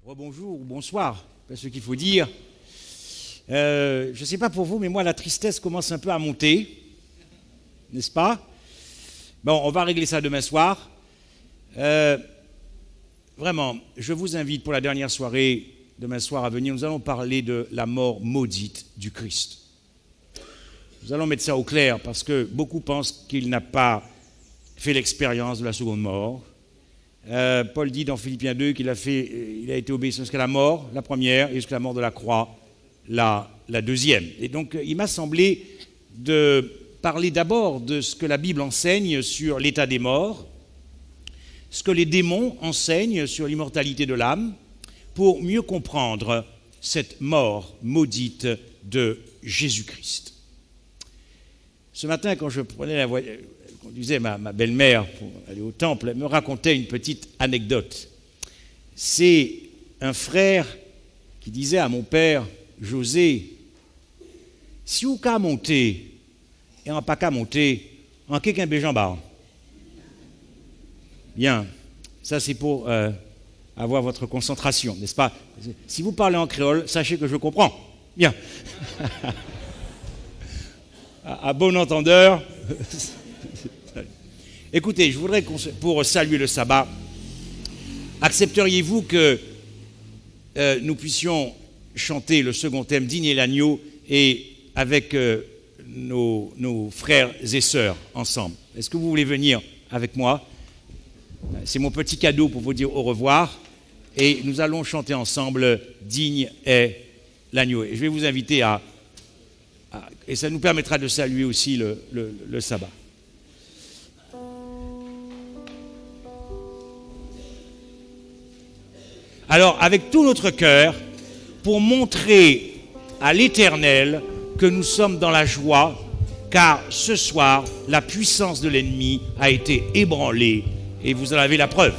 Rebonjour ou bonsoir, c'est ce qu'il faut dire. Je ne sais pas pour vous, mais moi, la tristesse commence un peu à monter, n'est-ce pas? Bon, on va régler ça demain soir. Vraiment, je vous invite pour la dernière soirée, demain soir à venir, nous allons parler de la mort maudite du Christ. Nous allons mettre ça au clair parce que beaucoup pensent qu'il n'a pas fait l'expérience de la seconde mort. Paul dit dans Philippiens 2 qu'il a été obéissant jusqu'à la mort, la première, et jusqu'à la mort de la croix, la deuxième. Et donc, il m'a semblé de parler d'abord de ce que la Bible enseigne sur l'état des morts, ce que les démons enseignent sur l'immortalité de l'âme, pour mieux comprendre cette mort maudite de Jésus-Christ. Ce matin, quand je prenais la voiture, conduisais ma belle-mère pour aller au temple, elle me racontait une petite anecdote. C'est un frère qui disait à mon père, José, si vous qu'à monter, et en pas qu'à monter, en quelqu'un béjambar. Bien, ça c'est pour avoir votre concentration, n'est-ce pas? Si vous parlez en créole, sachez que je comprends. Bien. à bon entendeur. Écoutez, je voudrais, pour saluer le sabbat, accepteriez-vous que nous puissions chanter le second thème, Dignes l'agneau, et avec nos frères et sœurs ensemble? Est-ce que vous voulez venir avec moi? C'est mon petit cadeau pour vous dire au revoir, et nous allons chanter ensemble Digne est l'agneau. Et je vais vous inviter et ça nous permettra de saluer aussi le sabbat. Alors, avec tout notre cœur, pour montrer à l'Éternel que nous sommes dans la joie, car ce soir, la puissance de l'ennemi a été ébranlée, et vous en avez la preuve.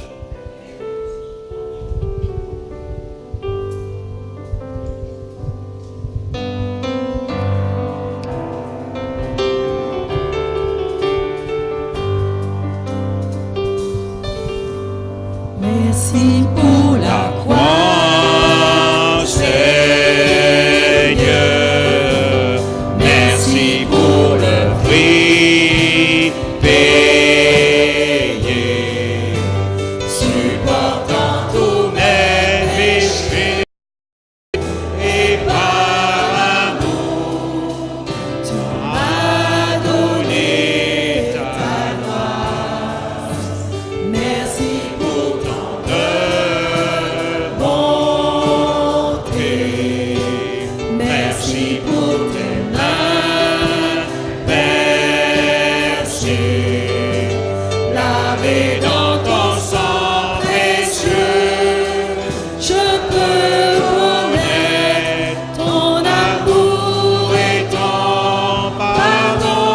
Merci pour la croix, Seigneur. Merci pour le prix payé, supportant tous mes péchés. Et par amour, tu m'as donné ta grâce. Merci pour merci pour tes mains percées, lavées dans ton sang précieux. Je peux connaître ton amour et ton pardon.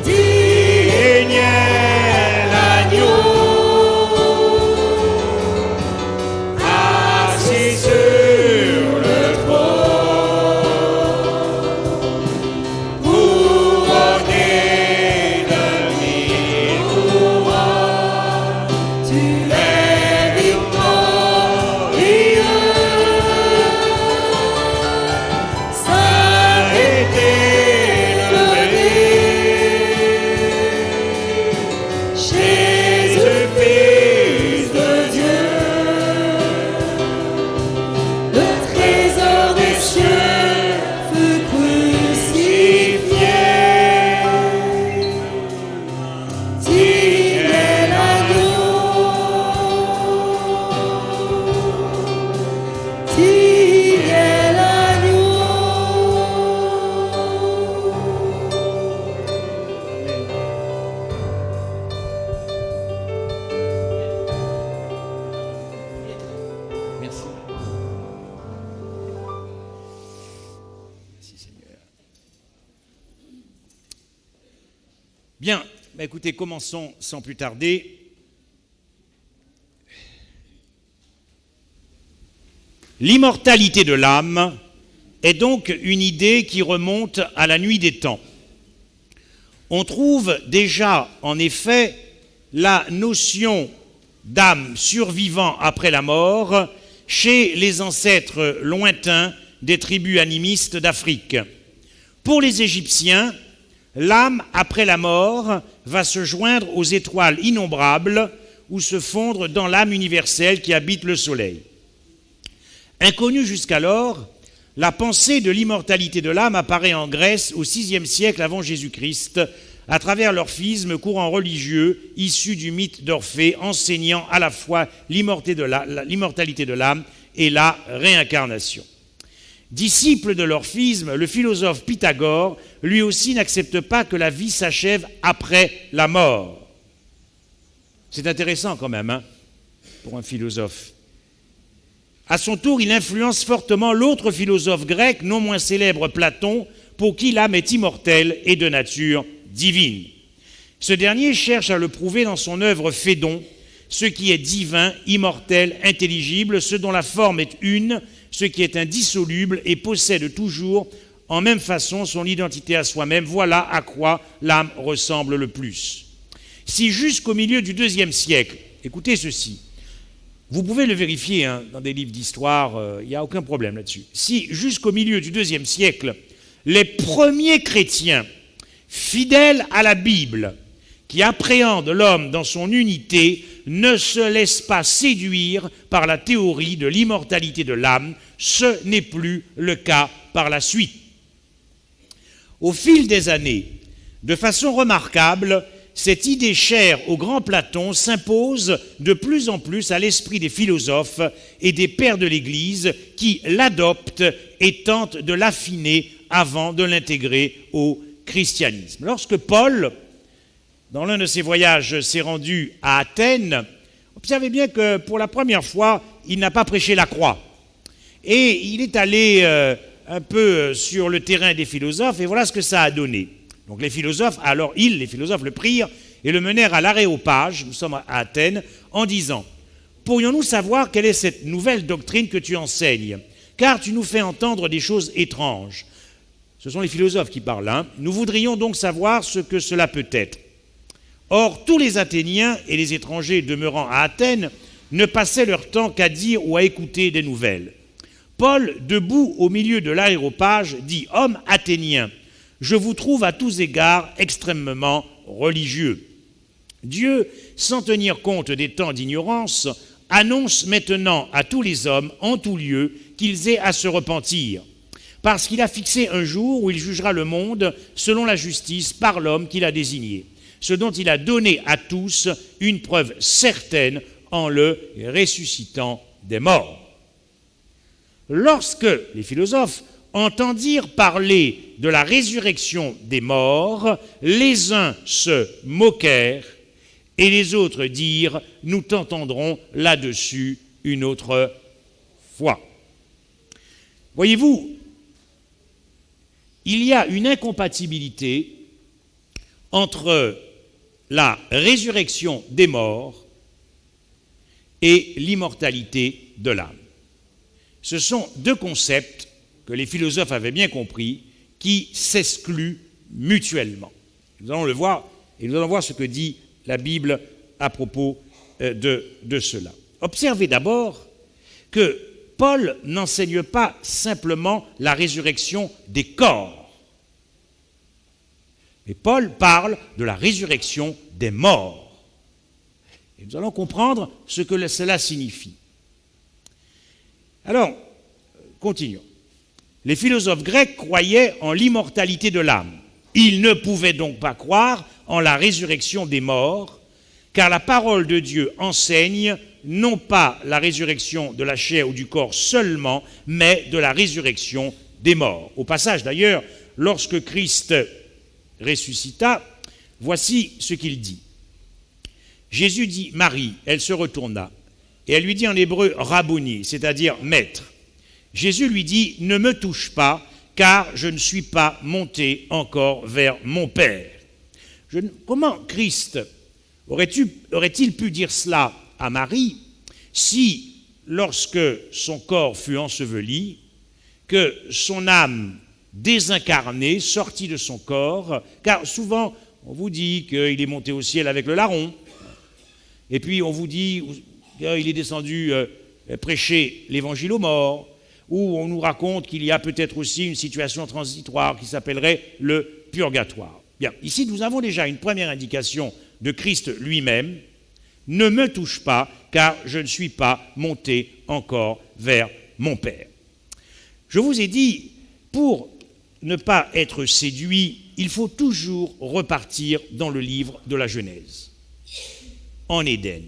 Digne est l'agneau, assis sur le trône, couronné de mille couronnes, tu es victorieux. Saint est élevé, Jésus, Fils de Dieu. Le trésor des cieux fut crucifié. Digne est l'agneau, digne est l'agneau. Merci. Merci Seigneur. Bien, écoutez, commençons sans plus tarder. L'immortalité de l'âme est donc une idée qui remonte à la nuit des temps. On trouve déjà, en effet, la notion d'âmes survivant après la mort chez les ancêtres lointains des tribus animistes d'Afrique. Pour les Égyptiens, l'âme après la mort va se joindre aux étoiles innombrables ou se fondre dans l'âme universelle qui habite le soleil. Inconnue jusqu'alors, la pensée de l'immortalité de l'âme apparaît en Grèce au VIe siècle avant Jésus-Christ à travers l'orphisme, courant religieux issu du mythe d'Orphée, enseignant à la fois l'immortalité de l'âme et la réincarnation. Disciple de l'orphisme, le philosophe Pythagore, lui aussi, n'accepte pas que la vie s'achève après la mort. C'est intéressant quand même, pour un philosophe. À son tour, il influence fortement l'autre philosophe grec, non moins célèbre, Platon, pour qui l'âme est immortelle et de nature divine. Ce dernier cherche à le prouver dans son œuvre Phédon, ce qui est divin, immortel, intelligible, ce dont la forme est une, ce qui est indissoluble et possède toujours en même façon son identité à soi-même. Voilà à quoi l'âme ressemble le plus. Si jusqu'au milieu du IIe siècle, écoutez ceci, vous pouvez le vérifier dans des livres d'histoire, il n'y a aucun problème là-dessus. Si jusqu'au milieu du IIe siècle, les premiers chrétiens fidèles à la Bible, qui appréhendent l'homme dans son unité, ne se laissent pas séduire par la théorie de l'immortalité de l'âme, ce n'est plus le cas par la suite. Au fil des années, de façon remarquable, cette idée chère au grand Platon s'impose de plus en plus à l'esprit des philosophes et des pères de l'Église qui l'adoptent et tentent de l'affiner avant de l'intégrer au christianisme. Lorsque Paul, dans l'un de ses voyages, s'est rendu à Athènes, observez bien que pour la première fois, il n'a pas prêché la croix. Et il est allé un peu sur le terrain des philosophes, et voilà ce que ça a donné. Donc les philosophes le prirent et le menèrent à l'aréopage, nous sommes à Athènes, en disant « Pourrions-nous savoir quelle est cette nouvelle doctrine que tu enseignes ? Car tu nous fais entendre des choses étranges. » Ce sont les philosophes qui parlent. Nous voudrions donc savoir ce que cela peut être. Or, tous les Athéniens et les étrangers demeurant à Athènes ne passaient leur temps qu'à dire ou à écouter des nouvelles. Paul, debout au milieu de l'aréopage, dit « Hommes athéniens, je vous trouve à tous égards extrêmement religieux. Dieu, sans tenir compte des temps d'ignorance, annonce maintenant à tous les hommes, en tout lieu, qu'ils aient à se repentir, parce qu'il a fixé un jour où il jugera le monde selon la justice par l'homme qu'il a désigné, ce dont il a donné à tous une preuve certaine en le ressuscitant des morts. » Lorsque les philosophes entendirent parler de la résurrection des morts, les uns se moquèrent et les autres dirent « Nous t'entendrons là-dessus une autre fois. » Voyez-vous, il y a une incompatibilité entre la résurrection des morts et l'immortalité de l'âme. Ce sont deux concepts que les philosophes avaient bien compris, qui s'excluent mutuellement. Nous allons le voir, et nous allons voir ce que dit la Bible à propos de cela. Observez d'abord que Paul n'enseigne pas simplement la résurrection des corps, mais Paul parle de la résurrection des morts. Et nous allons comprendre ce que cela signifie. Alors, continuons. Les philosophes grecs croyaient en l'immortalité de l'âme. Ils ne pouvaient donc pas croire en la résurrection des morts, car la parole de Dieu enseigne non pas la résurrection de la chair ou du corps seulement, mais de la résurrection des morts. Au passage, d'ailleurs, lorsque Christ ressuscita, voici ce qu'il dit. Jésus dit « Marie », elle se retourna, et elle lui dit en hébreu « Rabboni », c'est-à-dire « maître ». Jésus lui dit « Ne me touche pas, car je ne suis pas monté encore vers mon Père. » Comment Christ aurait-il pu dire cela à Marie si, lorsque son corps fut enseveli, que son âme désincarnée, sortie de son corps, car souvent on vous dit qu'il est monté au ciel avec le larron, Et puis on vous dit qu'il est descendu prêcher l'évangile aux morts, ou on nous raconte qu'il y a peut-être aussi une situation transitoire qui s'appellerait le purgatoire. Bien, ici nous avons déjà une première indication de Christ lui-même. Ne me touche pas, car je ne suis pas monté encore vers mon Père. Je vous ai dit, pour ne pas être séduit, il faut toujours repartir dans le livre de la Genèse, en Éden,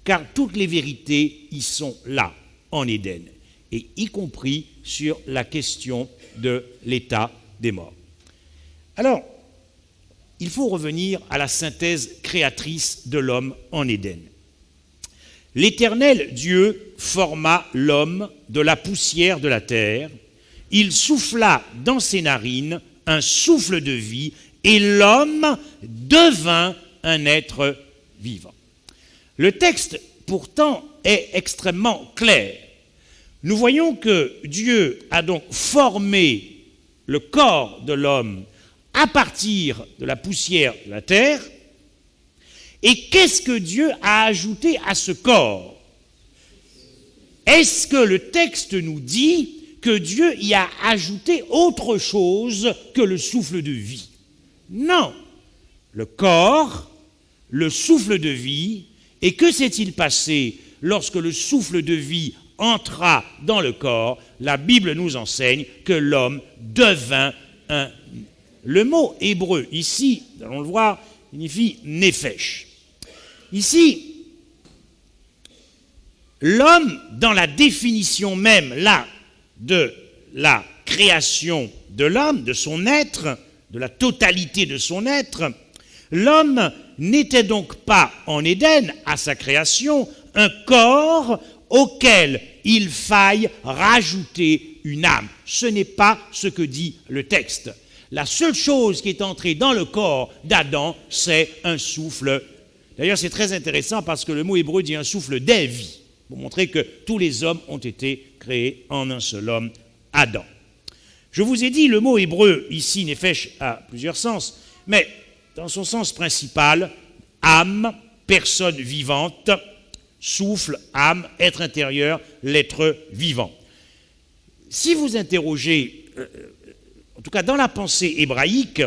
car toutes les vérités y sont là, en Éden, et y compris sur la question de l'état des morts. Alors, il faut revenir à la synthèse créatrice de l'homme en Éden. L'Éternel Dieu forma l'homme de la poussière de la terre, il souffla dans ses narines un souffle de vie, et l'homme devint un être vivant. Le texte, pourtant, est extrêmement clair. Nous voyons que Dieu a donc formé le corps de l'homme à partir de la poussière de la terre. Et qu'est-ce que Dieu a ajouté à ce corps? Est-ce que le texte nous dit que Dieu y a ajouté autre chose que le souffle de vie? Non. Le corps, le souffle de vie, et que s'est-il passé lorsque le souffle de vie entra dans le corps? La Bible nous enseigne que l'homme devint un... Le mot hébreu ici, nous allons le voir, signifie nefesh. Ici, l'homme, dans la définition même, là, de la création de l'homme, de son être, de la totalité de son être, l'homme n'était donc pas en Éden, à sa création, un corps auquel il faille rajouter une âme. Ce n'est pas ce que dit le texte. La seule chose qui est entrée dans le corps d'Adam, c'est un souffle. D'ailleurs, c'est très intéressant parce que le mot hébreu dit un souffle des vies, pour montrer que tous les hommes ont été créés en un seul homme, Adam. Je vous ai dit, le mot hébreu ici, nefesh, a plusieurs sens, mais dans son sens principal, âme, personne vivante, souffle, âme, être intérieur, l'être vivant. Si vous interrogez, en tout cas dans la pensée hébraïque,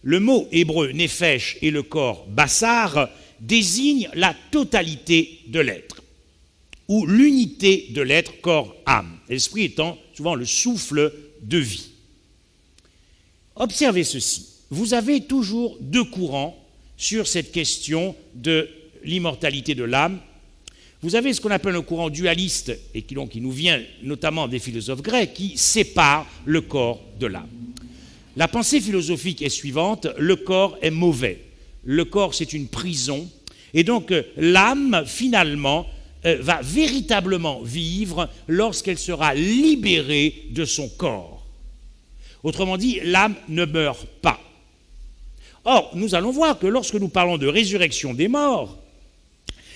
le mot hébreu nefesh et le corps bassar désignent la totalité de l'être, ou l'unité de l'être, corps-âme, l'esprit étant souvent le souffle de vie. Observez ceci, vous avez toujours deux courants sur cette question de l'immortalité de l'âme. Vous avez ce qu'on appelle un courant dualiste, et qui nous vient notamment des philosophes grecs, qui sépare le corps de l'âme. La pensée philosophique est suivante, le corps est mauvais, le corps c'est une prison, et donc l'âme finalement va véritablement vivre lorsqu'elle sera libérée de son corps. Autrement dit, l'âme ne meurt pas. Or, nous allons voir que lorsque nous parlons de résurrection des morts,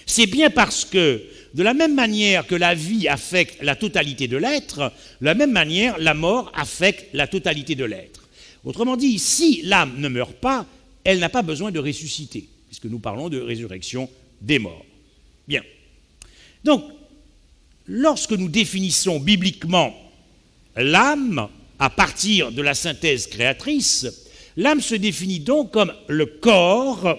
c'est bien parce que, de la même manière que la vie affecte la totalité de l'être, de la même manière, la mort affecte la totalité de l'être. Autrement dit, si l'âme ne meurt pas, elle n'a pas besoin de ressusciter, puisque nous parlons de résurrection des morts. Bien. Donc, lorsque nous définissons bibliquement l'âme à partir de la synthèse créatrice, l'âme se définit donc comme le corps,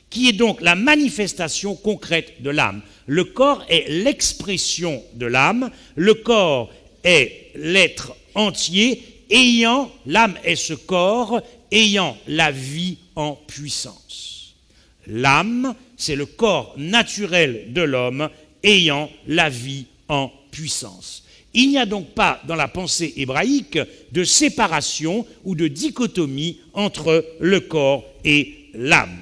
qui est donc la manifestation concrète de l'âme. Le corps est l'expression de l'âme, le corps est l'être entier, l'âme est ce corps ayant la vie en puissance. L'âme, c'est le corps naturel de l'homme ayant la vie en puissance. Il n'y a donc pas dans la pensée hébraïque de séparation ou de dichotomie entre le corps et l'âme.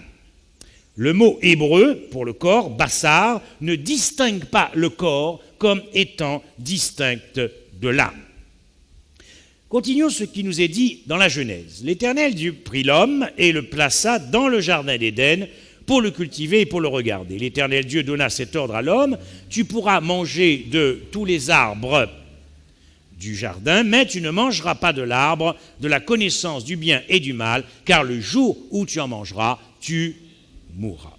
Le mot hébreu pour le corps, bassar, ne distingue pas le corps comme étant distinct de l'âme. Continuons ce qui nous est dit dans la Genèse. L'Éternel Dieu prit l'homme et le plaça dans le jardin d'Éden pour le cultiver et pour le regarder. L'Éternel Dieu donna cet ordre à l'homme, tu pourras manger de tous les arbres du jardin, mais tu ne mangeras pas de l'arbre de la connaissance du bien et du mal, car le jour où tu en mangeras, tu mourras.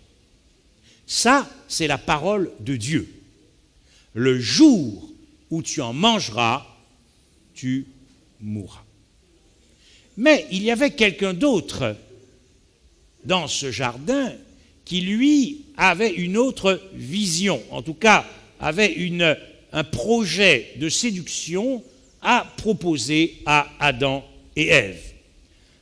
Ça, c'est la parole de Dieu. Le jour où tu en mangeras, tu mourras. Mais il y avait quelqu'un d'autre dans ce jardin qui, lui, avait une autre vision, en tout cas, avait un projet de séduction à proposer à Adam et Ève.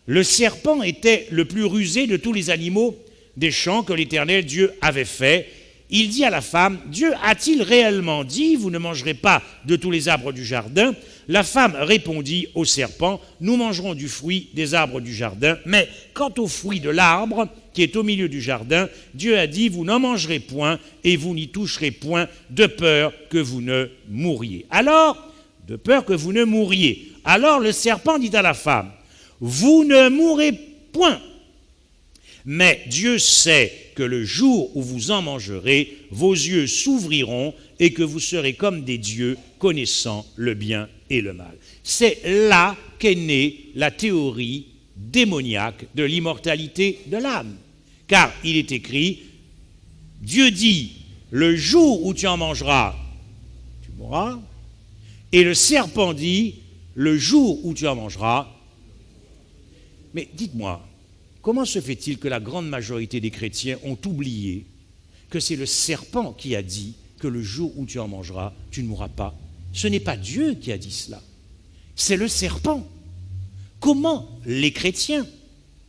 Le serpent était le plus rusé de tous les animaux des champs que l'Éternel Dieu avait fait. Il dit à la femme, Dieu a-t-il réellement dit, vous ne mangerez pas de tous les arbres du jardin? La femme répondit au serpent, nous mangerons du fruit des arbres du jardin, mais quant au fruit de l'arbre qui est au milieu du jardin, Dieu a dit, vous n'en mangerez point et vous n'y toucherez point, de peur que vous ne mouriez. Alors, de peur que vous ne mouriez. Alors le serpent dit à la femme, vous ne mourrez point. Mais Dieu sait que le jour où vous en mangerez, vos yeux s'ouvriront et que vous serez comme des dieux connaissant le bien et le mal. C'est là qu'est née la théorie démoniaque de l'immortalité de l'âme. Car il est écrit, Dieu dit, le jour où tu en mangeras, tu mourras. Et le serpent dit, le jour où tu en mangeras. Mais dites-moi, comment se fait-il que la grande majorité des chrétiens ont oublié que c'est le serpent qui a dit que le jour où tu en mangeras, tu ne mourras pas? Ce n'est pas Dieu qui a dit cela, c'est le serpent. Comment les chrétiens,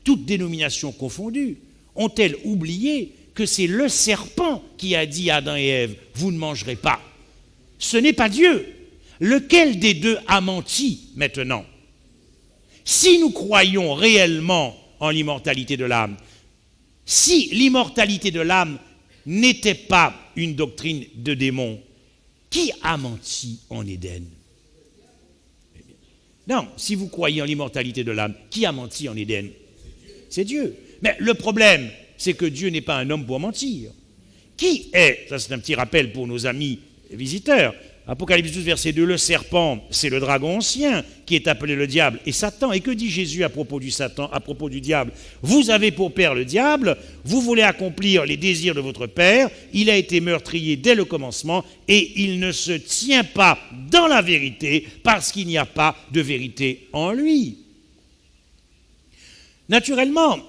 toutes dénominations confondues, ont-elles oublié que c'est le serpent qui a dit à Adam et Ève, vous ne mangerez pas? Ce n'est pas Dieu. Lequel des deux a menti maintenant? Si nous croyons réellement en l'immortalité de l'âme, si l'immortalité de l'âme n'était pas une doctrine de démon, qui a menti en Éden? Non, si vous croyez en l'immortalité de l'âme, qui a menti en Éden? C'est Dieu. Mais le problème, c'est que Dieu n'est pas un homme pour mentir. Qui est, ça c'est un petit rappel pour nos amis visiteurs, Apocalypse 12, verset 2, le serpent, c'est le dragon ancien qui est appelé le diable et Satan. Et que dit Jésus à propos du Satan, à propos du diable? Vous avez pour père le diable, vous voulez accomplir les désirs de votre père, il a été meurtrier dès le commencement et il ne se tient pas dans la vérité parce qu'il n'y a pas de vérité en lui. Naturellement,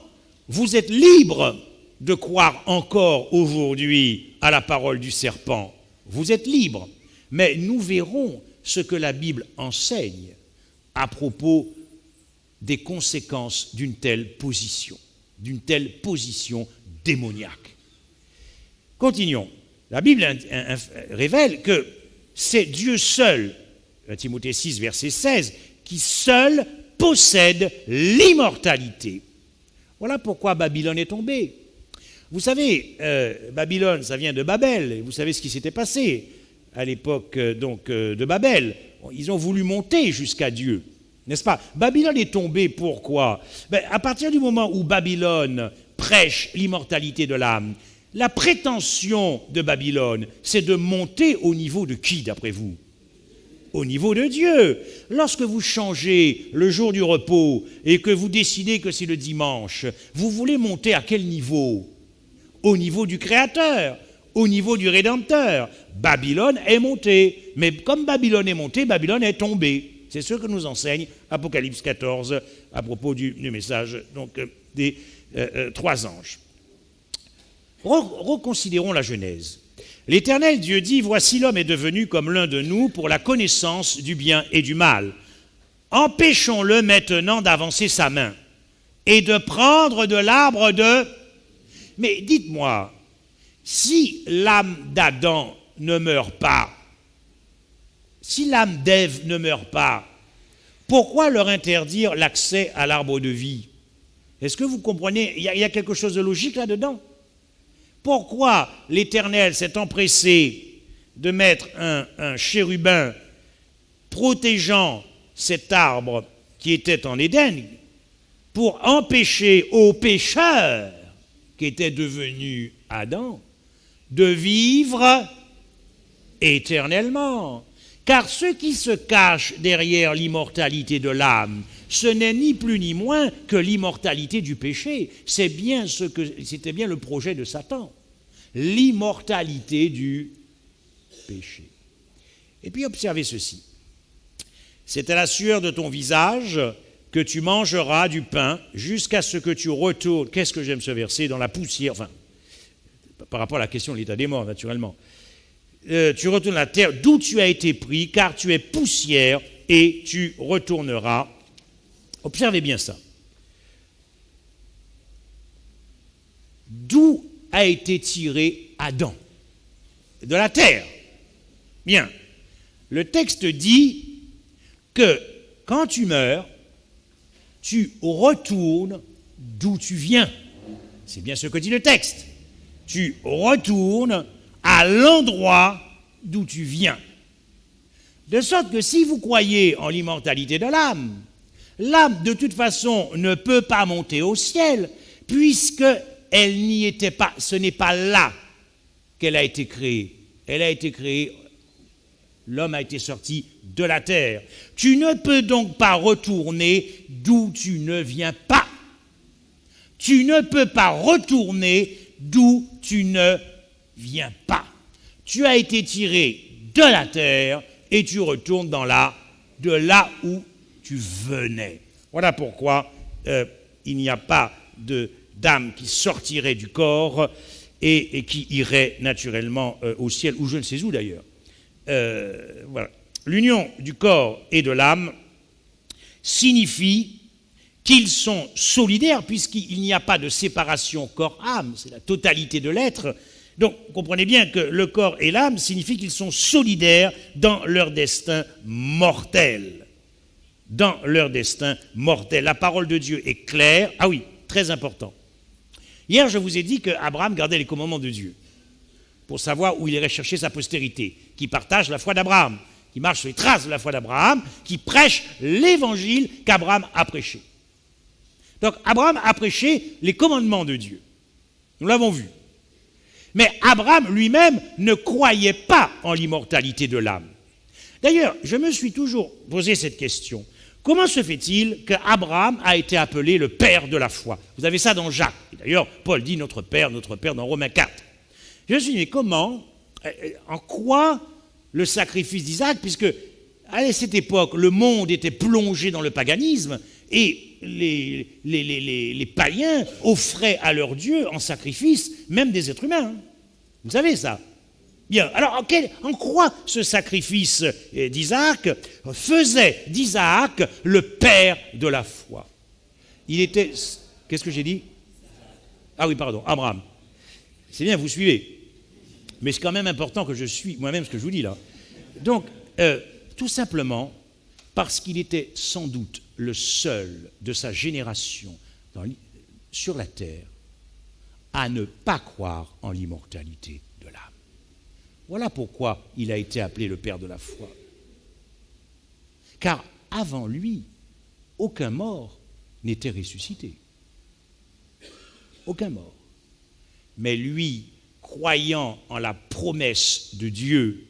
vous êtes libre de croire encore aujourd'hui à la parole du serpent. Vous êtes libre. Mais nous verrons ce que la Bible enseigne à propos des conséquences d'une telle position démoniaque. Continuons. La Bible révèle que c'est Dieu seul, Timothée 6, verset 16, qui seul possède l'immortalité. Voilà pourquoi Babylone est tombée. Vous savez, Babylone, ça vient de Babel, et vous savez ce qui s'était passé à l'époque de Babel. Ils ont voulu monter jusqu'à Dieu, n'est-ce pas? Babylone est tombée, pourquoi? À partir du moment où Babylone prêche l'immortalité de l'âme, la prétention de Babylone, c'est de monter au niveau de qui, d'après vous? Au niveau de Dieu. Lorsque vous changez le jour du repos et que vous décidez que c'est le dimanche, vous voulez monter à quel niveau? Au niveau du Créateur, au niveau du Rédempteur. Babylone est montée. Mais comme Babylone est montée, Babylone est tombée. C'est ce que nous enseigne Apocalypse 14 à propos du message des trois anges. Reconsidérons la Genèse. L'Éternel Dieu dit, voici l'homme est devenu comme l'un de nous pour la connaissance du bien et du mal. Empêchons-le maintenant d'avancer sa main et de prendre de l'arbre de... Mais dites-moi, si l'âme d'Adam ne meurt pas, si l'âme d'Ève ne meurt pas, pourquoi leur interdire l'accès à l'arbre de vie? Est-ce que vous comprenez? Il y a quelque chose de logique là-dedans. Pourquoi l'Éternel s'est empressé de mettre un chérubin protégeant cet arbre qui était en Éden pour empêcher aux pécheurs qui étaient devenus Adam de vivre éternellement? Car ce qui se cache derrière l'immortalité de l'âme, ce n'est ni plus ni moins que l'immortalité du péché. C'était bien le projet de Satan. l'immortalité du péché. Et puis observez ceci. C'est à la sueur de ton visage que tu mangeras du pain jusqu'à ce que tu retournes. Qu'est-ce que j'aime ce verset? Dans la poussière, enfin, par rapport à la question de l'état des morts, naturellement. Tu retournes à la terre d'où tu as été pris, car tu es poussière et tu retourneras. Observez bien ça. D'où a été tiré Adam? De la terre. Bien. Le texte dit que quand tu meurs, tu retournes d'où tu viens. C'est bien ce que dit le texte. Tu retournes à l'endroit d'où tu viens. De sorte que si vous croyez en l'immortalité de l'âme, l'âme de toute façon ne peut pas monter au ciel puisque elle n'y était pas. Ce n'est pas là qu'elle a été créée. Elle a été créée, l'homme a été sorti de la terre. Tu ne peux donc pas retourner d'où tu ne viens pas. Tu ne peux pas retourner d'où tu ne viens pas. Tu as été tiré de la terre et tu retournes de là où tu venais. Voilà pourquoi il n'y a pas d'âme qui sortirait du corps et qui irait naturellement au ciel, ou je ne sais où d'ailleurs. Voilà. L'union du corps et de l'âme signifie qu'ils sont solidaires puisqu'il n'y a pas de séparation corps-âme, c'est la totalité de l'être. Donc, comprenez bien que le corps et l'âme signifient qu'ils sont solidaires dans leur destin mortel. Dans leur destin mortel. La parole de Dieu est claire. Ah oui, très important. Hier, je vous ai dit qu'Abraham gardait les commandements de Dieu pour savoir où il irait chercher sa postérité, qui partage la foi d'Abraham, qui marche sur les traces de la foi d'Abraham, qui prêche l'évangile qu'Abraham a prêché. Donc, Abraham a prêché les commandements de Dieu. Nous l'avons vu. Mais Abraham lui-même ne croyait pas en l'immortalité de l'âme. D'ailleurs, je me suis toujours posé cette question. Comment se fait-il qu'Abraham a été appelé le père de la foi? Vous avez ça dans Jacques. Et d'ailleurs, Paul dit notre père dans Romains 4. Je me suis dit, mais comment, en quoi le sacrifice d'Isaac, puisque à cette époque, le monde était plongé dans le paganisme et les païens offraient à leur Dieu en sacrifice même des êtres humains. Vous savez ça? Bien, alors en quoi ce sacrifice d'Isaac faisait d'Isaac le père de la foi? Il était... Qu'est-ce que j'ai dit? Ah oui, pardon, Abraham. C'est bien, vous suivez. Mais c'est quand même important que je suis moi-même ce que je vous dis là. Donc, tout simplement parce qu'il était sans doute le seul de sa génération sur la terre à ne pas croire en l'immortalité de l'âme. Voilà pourquoi il a été appelé le père de la foi. Car avant lui, aucun mort n'était ressuscité. Aucun mort. Mais lui, croyant en la promesse de Dieu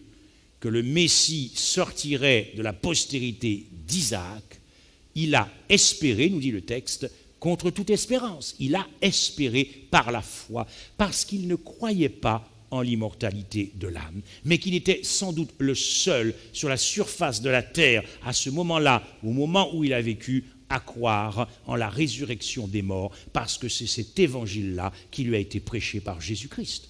que le Messie sortirait de la postérité d'Isaac, il a espéré, nous dit le texte, contre toute espérance. Il a espéré par la foi, parce qu'il ne croyait pas en l'immortalité de l'âme, mais qu'il était sans doute le seul sur la surface de la terre, à ce moment-là, au moment où il a vécu, à croire en la résurrection des morts, parce que c'est cet évangile-là qui lui a été prêché par Jésus-Christ.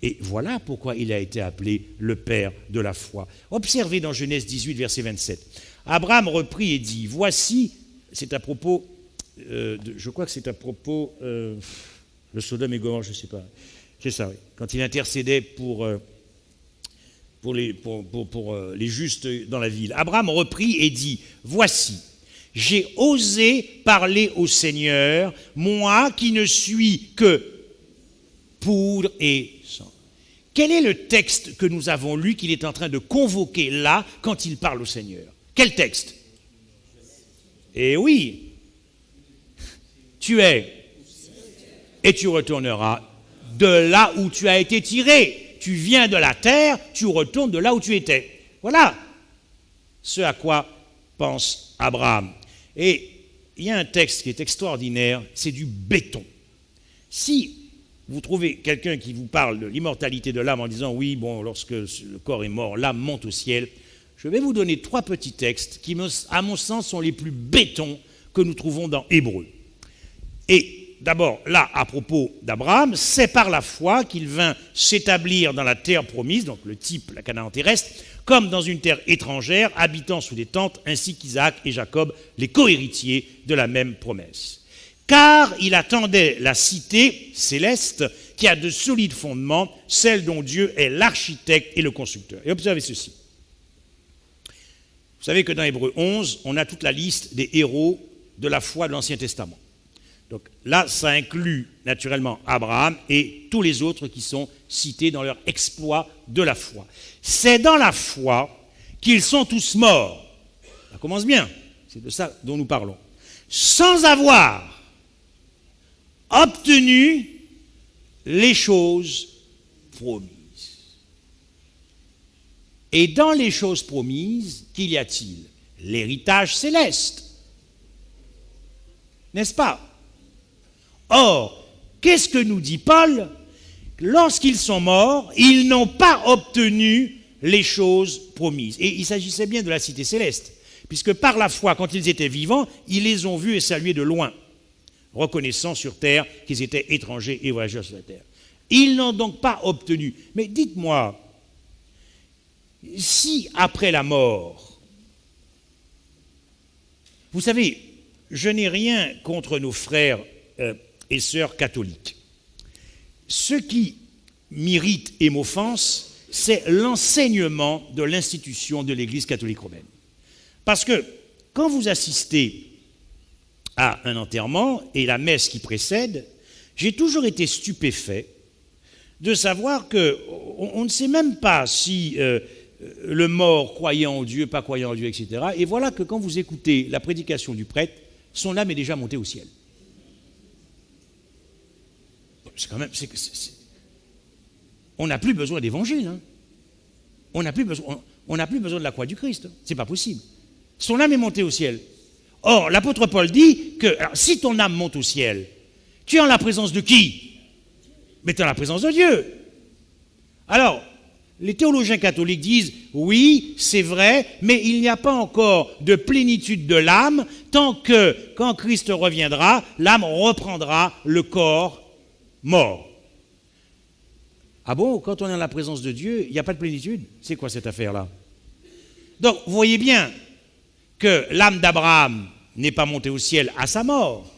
Et voilà pourquoi il a été appelé le père de la foi. Observez dans Genèse 18, verset 27. Abraham reprit et dit, voici, c'est à propos, je crois que c'est à propos, le Sodome et Gomorrhe, je ne sais pas, c'est ça, oui, quand il intercédait pour les justes dans la ville. Abraham reprit et dit, voici, j'ai osé parler au Seigneur, moi qui ne suis que poudre et sang. Quel est le texte que nous avons lu qu'il est en train de convoquer là quand il parle au Seigneur? Quel texte? Eh oui, tu es et tu retourneras de là où tu as été tiré. Tu viens de la terre, tu retournes de là où tu étais. Voilà ce à quoi pense Abraham. Et il y a un texte qui est extraordinaire, c'est du béton. Si vous trouvez quelqu'un qui vous parle de l'immortalité de l'âme en disant « Oui, bon, lorsque le corps est mort, l'âme monte au ciel », je vais vous donner 3 petits textes qui, à mon sens, sont les plus bétons que nous trouvons dans Hébreux. Et d'abord, là, à propos d'Abraham, c'est par la foi qu'il vint s'établir dans la terre promise, donc le type, la Canaan terrestre, comme dans une terre étrangère, habitant sous des tentes, ainsi qu'Isaac et Jacob, les co-héritiers de la même promesse. Car il attendait la cité céleste qui a de solides fondements, celle dont Dieu est l'architecte et le constructeur. Et observez ceci. Vous savez que dans Hébreux 11, on a toute la liste des héros de la foi de l'Ancien Testament. Donc là, ça inclut naturellement Abraham et tous les autres qui sont cités dans leur exploit de la foi. C'est dans la foi qu'ils sont tous morts. Ça commence bien, c'est de ça dont nous parlons. Sans avoir obtenu les choses promises. Et dans les choses promises, qu'y y a-t-il? L'héritage céleste. N'est-ce pas? Or, qu'est-ce que nous dit Paul? Lorsqu'ils sont morts, ils n'ont pas obtenu les choses promises. Et il s'agissait bien de la cité céleste, puisque par la foi, quand ils étaient vivants, ils les ont vus et salués de loin, reconnaissant sur terre qu'ils étaient étrangers et voyageurs sur la terre. Ils n'ont donc pas obtenu. Mais dites-moi, si après la mort, vous savez, je n'ai rien contre nos frères et sœurs catholiques. Ce qui m'irrite et m'offense, c'est l'enseignement de l'institution de l'Église catholique romaine. Parce que quand vous assistez à un enterrement et la messe qui précède, j'ai toujours été stupéfait de savoir qu'on ne sait même pas si le mort croyant en Dieu, pas croyant en Dieu, etc. Et voilà que quand vous écoutez la prédication du prêtre, son âme est déjà montée au ciel. C'est quand même, on n'a plus besoin d'évangile. Hein. On n'a plus besoin de la croix du Christ. C'est pas possible. Son âme est montée au ciel. Or, l'apôtre Paul dit que alors, si ton âme monte au ciel, tu es en la présence de qui? Mais tu es en la présence de Dieu. Alors, les théologiens catholiques disent, oui, c'est vrai, mais il n'y a pas encore de plénitude de l'âme, tant que, quand Christ reviendra, l'âme reprendra le corps mort. Ah bon, quand on est en la présence de Dieu, il n'y a pas de plénitude? C'est quoi cette affaire-là? Donc, vous voyez bien que l'âme d'Abraham n'est pas montée au ciel à sa mort,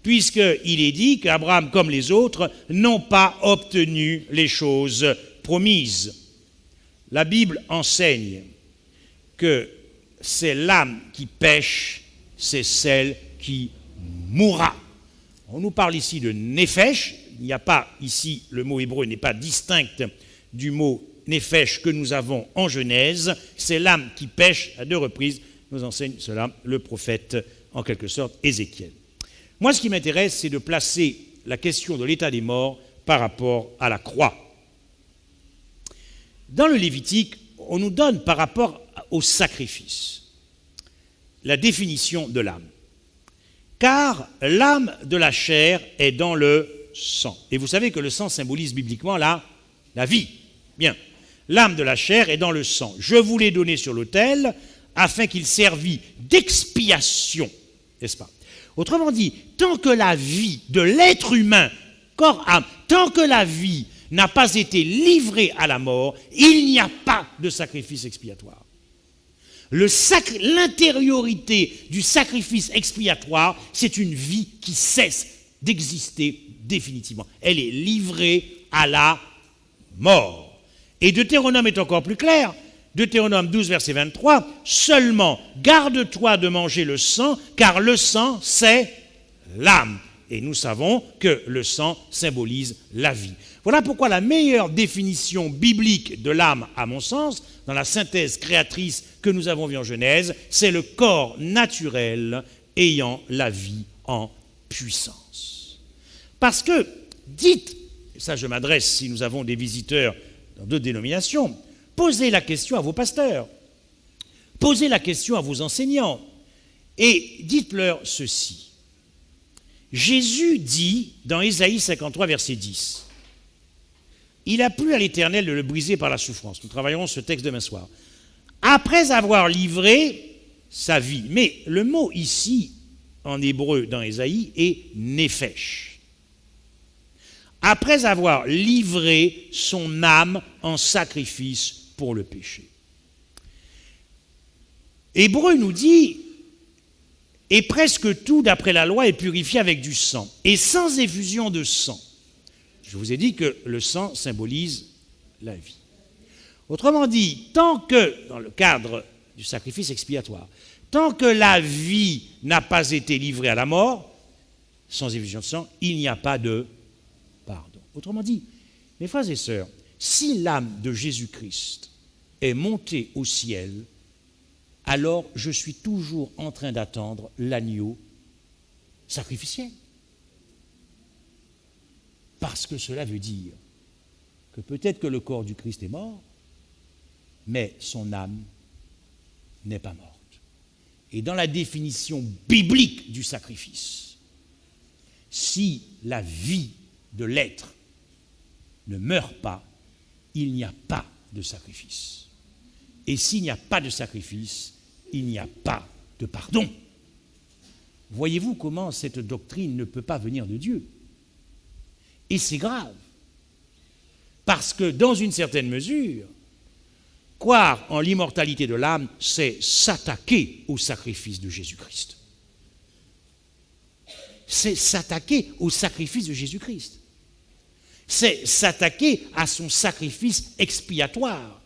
puisqu'il est dit qu'Abraham, comme les autres, n'ont pas obtenu les choses promises. La Bible enseigne que c'est l'âme qui pêche, c'est celle qui mourra. On nous parle ici de nefesh. Il n'y a pas ici, le mot hébreu n'est pas distinct du mot nefesh que nous avons en Genèse. C'est l'âme qui pêche à 2 reprises. Nous enseigne cela le prophète, en quelque sorte, Ézéchiel. Moi, ce qui m'intéresse, c'est de placer la question de l'état des morts par rapport à la croix. Dans le Lévitique, on nous donne par rapport au sacrifice la définition de l'âme. Car l'âme de la chair est dans le sang. Et vous savez que le sang symbolise bibliquement la vie. Bien. L'âme de la chair est dans le sang. Je vous l'ai donné sur l'autel afin qu'il servît d'expiation, n'est-ce pas? Autrement dit, tant que la vie de l'être humain, corps, âme, tant que la vie n'a pas été livrée à la mort, il n'y a pas de sacrifice expiatoire. L'intériorité du sacrifice expiatoire, c'est une vie qui cesse d'exister définitivement. Elle est livrée à la mort. Et Deutéronome est encore plus clair. Deutéronome 12, verset 23, « Seulement garde-toi de manger le sang, car le sang, c'est l'âme. » Et nous savons que le sang symbolise la vie. Voilà pourquoi la meilleure définition biblique de l'âme, à mon sens, dans la synthèse créatrice que nous avons vue en Genèse, c'est le corps naturel ayant la vie en puissance. Parce que, dites, et ça je m'adresse si nous avons des visiteurs dans d'autres dénominations, posez la question à vos pasteurs, posez la question à vos enseignants, et dites-leur ceci. Jésus dit dans Ésaïe 53, verset 10, il a plu à l'Éternel de le briser par la souffrance. Nous travaillerons ce texte demain soir. Après avoir livré sa vie. Mais le mot ici, en hébreu, dans Ésaïe, est néphesh. Après avoir livré son âme en sacrifice pour le péché. Hébreu nous dit, et presque tout, d'après la loi, est purifié avec du sang, et sans effusion de sang. Je vous ai dit que le sang symbolise la vie. Autrement dit, tant que, dans le cadre du sacrifice expiatoire, tant que la vie n'a pas été livrée à la mort, sans effusion de sang, il n'y a pas de pardon. Autrement dit, mes frères et sœurs, si l'âme de Jésus-Christ est montée au ciel, alors je suis toujours en train d'attendre l'agneau sacrificiel. Parce que cela veut dire que peut-être que le corps du Christ est mort, mais son âme n'est pas morte. Et dans la définition biblique du sacrifice, si la vie de l'être ne meurt pas, il n'y a pas de sacrifice. Et s'il n'y a pas de sacrifice, il n'y a pas de pardon. Voyez-vous comment cette doctrine ne peut pas venir de Dieu? Et c'est grave. Parce que dans une certaine mesure, croire en l'immortalité de l'âme, c'est s'attaquer au sacrifice de Jésus-Christ. C'est s'attaquer au sacrifice de Jésus-Christ. C'est s'attaquer à son sacrifice expiatoire.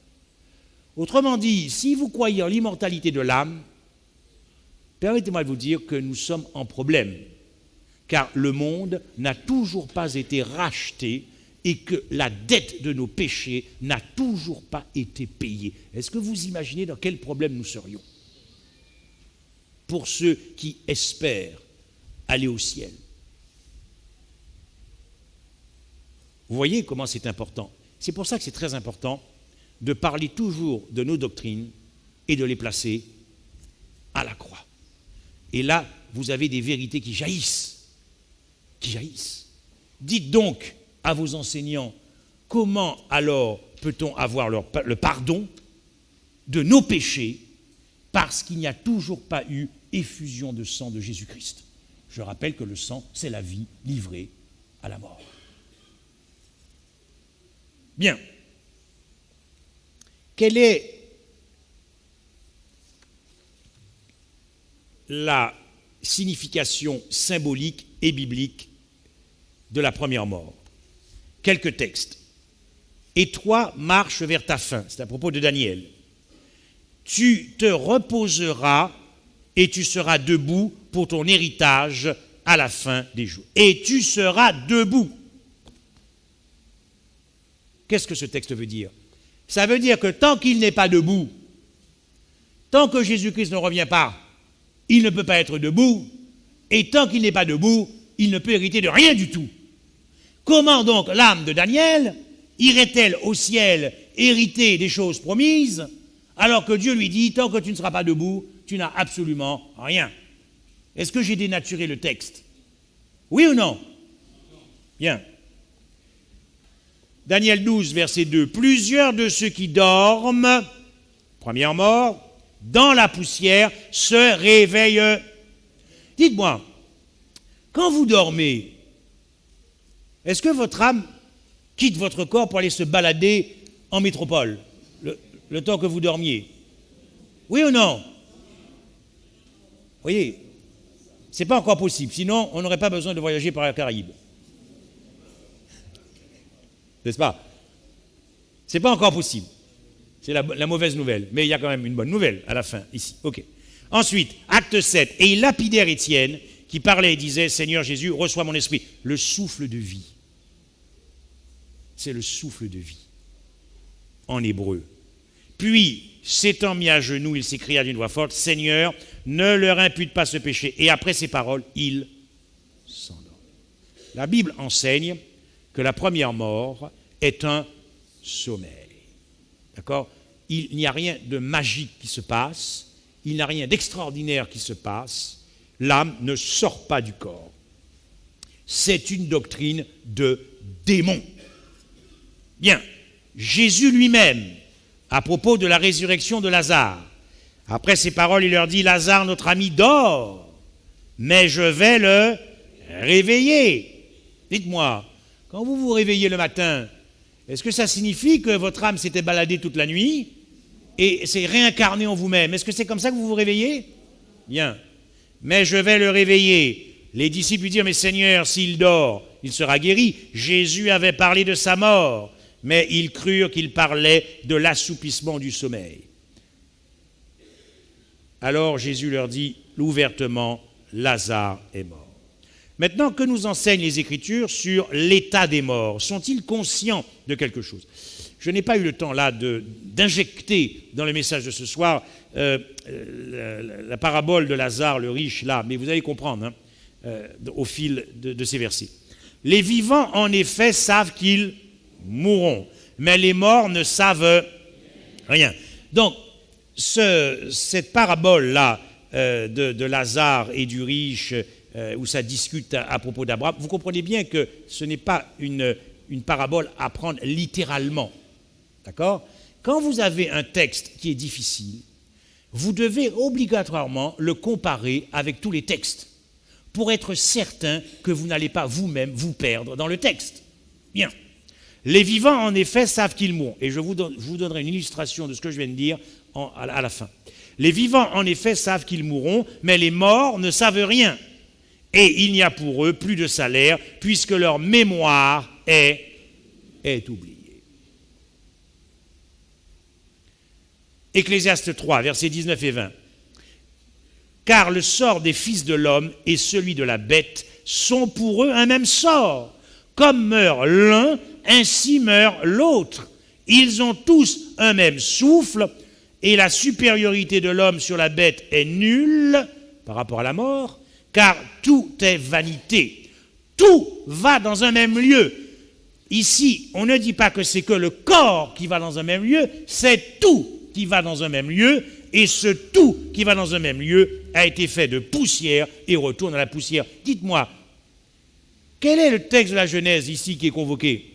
Autrement dit, si vous croyez en l'immortalité de l'âme, permettez-moi de vous dire que nous sommes en problème, car le monde n'a toujours pas été racheté et que la dette de nos péchés n'a toujours pas été payée. Est-ce que vous imaginez dans quel problème nous serions? Pour ceux qui espèrent aller au ciel. Vous voyez comment c'est important. C'est pour ça que c'est très important de parler toujours de nos doctrines et de les placer à la croix. Et là, vous avez des vérités qui jaillissent. Dites donc à vos enseignants, comment alors peut-on avoir le pardon de nos péchés parce qu'il n'y a toujours pas eu effusion de sang de Jésus-Christ? Je rappelle que le sang, c'est la vie livrée à la mort. Bien. Quelle est la signification symbolique et biblique de la première mort? Quelques textes. Et toi, marche vers ta fin. C'est à propos de Daniel. Tu te reposeras et tu seras debout pour ton héritage à la fin des jours. Et tu seras debout. Qu'est-ce que ce texte veut dire? Ça veut dire que tant qu'il n'est pas debout, tant que Jésus-Christ ne revient pas, il ne peut pas être debout, et tant qu'il n'est pas debout, il ne peut hériter de rien du tout. Comment donc l'âme de Daniel irait-elle au ciel hériter des choses promises, alors que Dieu lui dit, tant que tu ne seras pas debout, tu n'as absolument rien? Est-ce que j'ai dénaturé le texte? Oui ou non? Bien. Daniel 12, verset 2. Plusieurs de ceux qui dorment, première mort, dans la poussière, se réveillent. Dites-moi, quand vous dormez, est-ce que votre âme quitte votre corps pour aller se balader en métropole, le temps que vous dormiez? Oui ou non? Vous voyez, ce n'est pas encore possible, sinon on n'aurait pas besoin de voyager par la Caraïbe. N'est-ce pas? Ce n'est pas encore possible. C'est la mauvaise nouvelle. Mais il y a quand même une bonne nouvelle à la fin, ici. OK. Ensuite, acte 7. Et ils lapidèrent Étienne, qui parlait et disait, Seigneur Jésus, reçois mon esprit. Le souffle de vie. C'est le souffle de vie. En hébreu. Puis, s'étant mis à genoux, il s'écria d'une voix forte, Seigneur, ne leur impute pas ce péché. Et après ces paroles, il s'endort. La Bible enseigne que la première mort est un sommeil. D'accord? Il n'y a rien de magique qui se passe, il n'y a rien d'extraordinaire qui se passe, l'âme ne sort pas du corps. C'est une doctrine de démon. Bien, Jésus lui-même, à propos de la résurrection de Lazare, après ces paroles, il leur dit, Lazare, notre ami, dort, mais je vais le réveiller. Dites-moi, quand vous vous réveillez le matin, est-ce que ça signifie que votre âme s'était baladée toute la nuit et s'est réincarnée en vous-même? Est-ce que c'est comme ça que vous vous réveillez? Bien. Mais je vais le réveiller. Les disciples lui dirent, mais Seigneur, s'il dort, il sera guéri. Jésus avait parlé de sa mort, mais ils crurent qu'il parlait de l'assoupissement du sommeil. Alors Jésus leur dit ouvertement, Lazare est mort. Maintenant, que nous enseignent les Écritures sur l'état des morts? Sont-ils conscients de quelque chose? Je n'ai pas eu le temps là d'injecter dans le message de ce soir la parabole de Lazare, le riche, là, mais vous allez comprendre au fil de ces versets. Les vivants, en effet, savent qu'ils mourront, mais les morts ne savent rien. Donc, cette parabole-là de Lazare et du riche, où ça discute à propos d'Abraham, vous comprenez bien que ce n'est pas une parabole à prendre littéralement. D'accord? Quand vous avez un texte qui est difficile, vous devez obligatoirement le comparer avec tous les textes pour être certain que vous n'allez pas vous-même vous perdre dans le texte. Bien. Les vivants, en effet, savent qu'ils mourront. Et je vous donnerai une illustration de ce que je viens de dire à la fin. Les vivants, en effet, savent qu'ils mourront, mais les morts ne savent rien. Et il n'y a pour eux plus de salaire, puisque leur mémoire est oubliée. Ecclésiaste 3, versets 19 et 20. Car le sort des fils de l'homme et celui de la bête sont pour eux un même sort. Comme meurt l'un, ainsi meurt l'autre. Ils ont tous un même souffle, et la supériorité de l'homme sur la bête est nulle par rapport à la mort, car tout est vanité. Tout va dans un même lieu. Ici, on ne dit pas que c'est que le corps qui va dans un même lieu, c'est tout qui va dans un même lieu, et ce tout qui va dans un même lieu a été fait de poussière et retourne à la poussière. Dites-moi, quel est le texte de la Genèse ici qui est convoqué?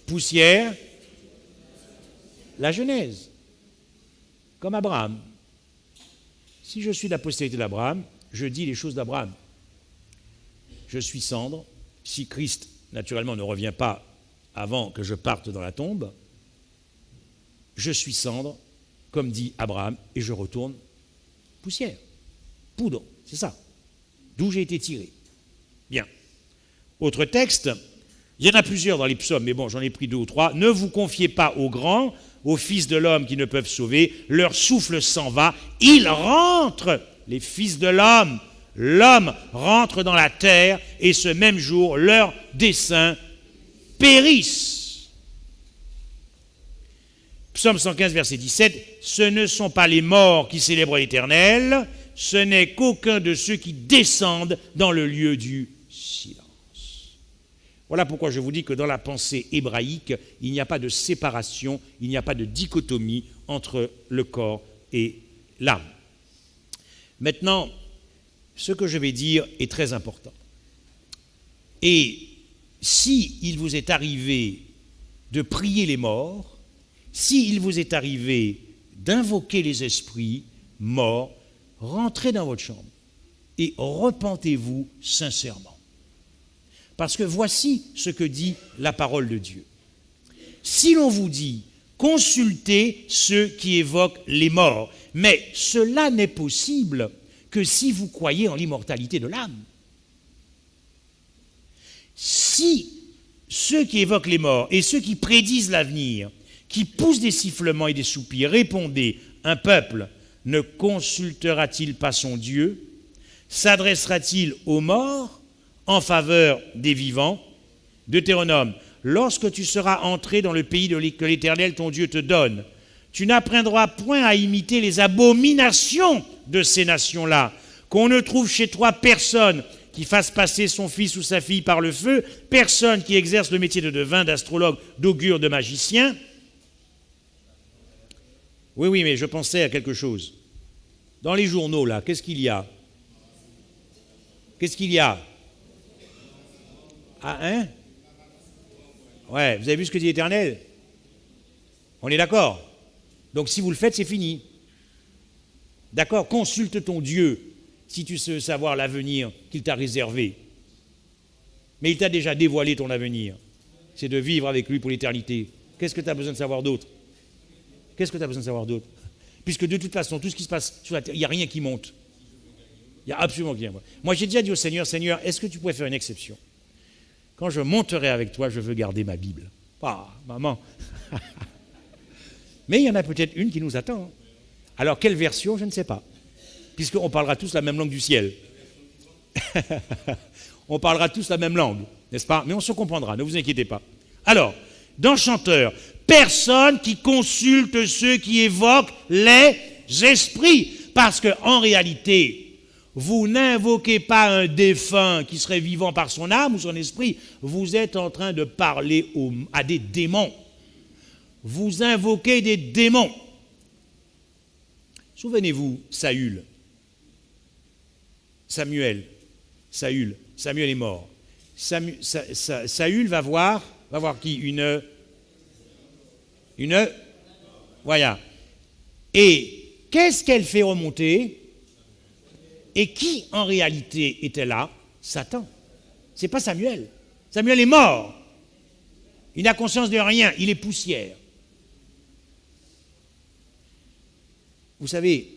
Poussière, la Genèse, comme Abraham. Si je suis de la postérité d'Abraham, je dis les choses d'Abraham. Je suis cendre. Si Christ, naturellement, ne revient pas avant que je parte dans la tombe, je suis cendre, comme dit Abraham, et je retourne poussière, poudre, c'est ça. D'où j'ai été tiré. Bien. Autre texte, il y en a plusieurs dans les psaumes, mais bon, j'en ai pris 2 ou 3. Ne vous confiez pas aux grands, aux fils de l'homme qui ne peuvent sauver, leur souffle s'en va, ils rentrent, les fils de l'homme rentre dans la terre, et ce même jour, leurs desseins périssent. Psaume 115, verset 17, ce ne sont pas les morts qui célèbrent l'Éternel, ce n'est qu'aucun de ceux qui descendent dans le lieu du silence. Voilà pourquoi je vous dis que dans la pensée hébraïque, il n'y a pas de séparation, il n'y a pas de dichotomie entre le corps et l'âme. Maintenant, ce que je vais dire est très important. Et si il vous est arrivé de prier les morts, si il vous est arrivé d'invoquer les esprits morts, rentrez dans votre chambre et repentez-vous sincèrement. Parce que voici ce que dit la parole de Dieu. Si l'on vous dit, consultez ceux qui évoquent les morts, mais cela n'est possible que si vous croyez en l'immortalité de l'âme. Si ceux qui évoquent les morts et ceux qui prédisent l'avenir, qui poussent des sifflements et des soupirs, répondez, un peuple ne consultera-t-il pas son Dieu? S'adressera-t-il aux morts en faveur des vivants? Deutéronome, lorsque tu seras entré dans le pays que l'Éternel ton Dieu te donne, tu n'apprendras point à imiter les abominations de ces nations-là, qu'on ne trouve chez toi personne qui fasse passer son fils ou sa fille par le feu, personne qui exerce le métier de devin, d'astrologue, d'augure, de magicien. Oui, mais je pensais à quelque chose. Dans les journaux, là, qu'est-ce qu'il y a? Qu'est-ce qu'il y a? Ah, hein? Ouais, vous avez vu ce que dit l'Éternel? On est d'accord? Donc si vous le faites, c'est fini. D'accord? Consulte ton Dieu si tu veux savoir l'avenir qu'il t'a réservé. Mais il t'a déjà dévoilé ton avenir. C'est de vivre avec lui pour l'éternité. Qu'est-ce que tu as besoin de savoir d'autre? Qu'est-ce que tu as besoin de savoir d'autre? Puisque de toute façon, tout ce qui se passe sur la terre, il n'y a rien qui monte. Il n'y a absolument rien. Moi, j'ai déjà dit au Seigneur, Seigneur, est-ce que tu pourrais faire une exception? Quand je monterai avec toi, je veux garder ma Bible. Ah, maman. Mais il y en a peut-être une qui nous attend. Alors, quelle version? Je ne sais pas. Puisqu'on parlera tous la même langue du ciel. On parlera tous la même langue, n'est-ce pas? Mais on se comprendra, ne vous inquiétez pas. Alors, dans Chanteur, personne qui consulte ceux qui évoquent les esprits. Parce qu'en réalité, vous n'invoquez pas un défunt qui serait vivant par son âme ou son esprit. Vous êtes en train de parler à des démons. Vous invoquez des démons. Souvenez-vous, Saül est mort. Saül va voir qui? Une voilà. Et qu'est-ce qu'elle fait remonter? Et qui en réalité était là? Satan. C'est pas Samuel. Samuel est mort. Il n'a conscience de rien, il est poussière. Vous savez,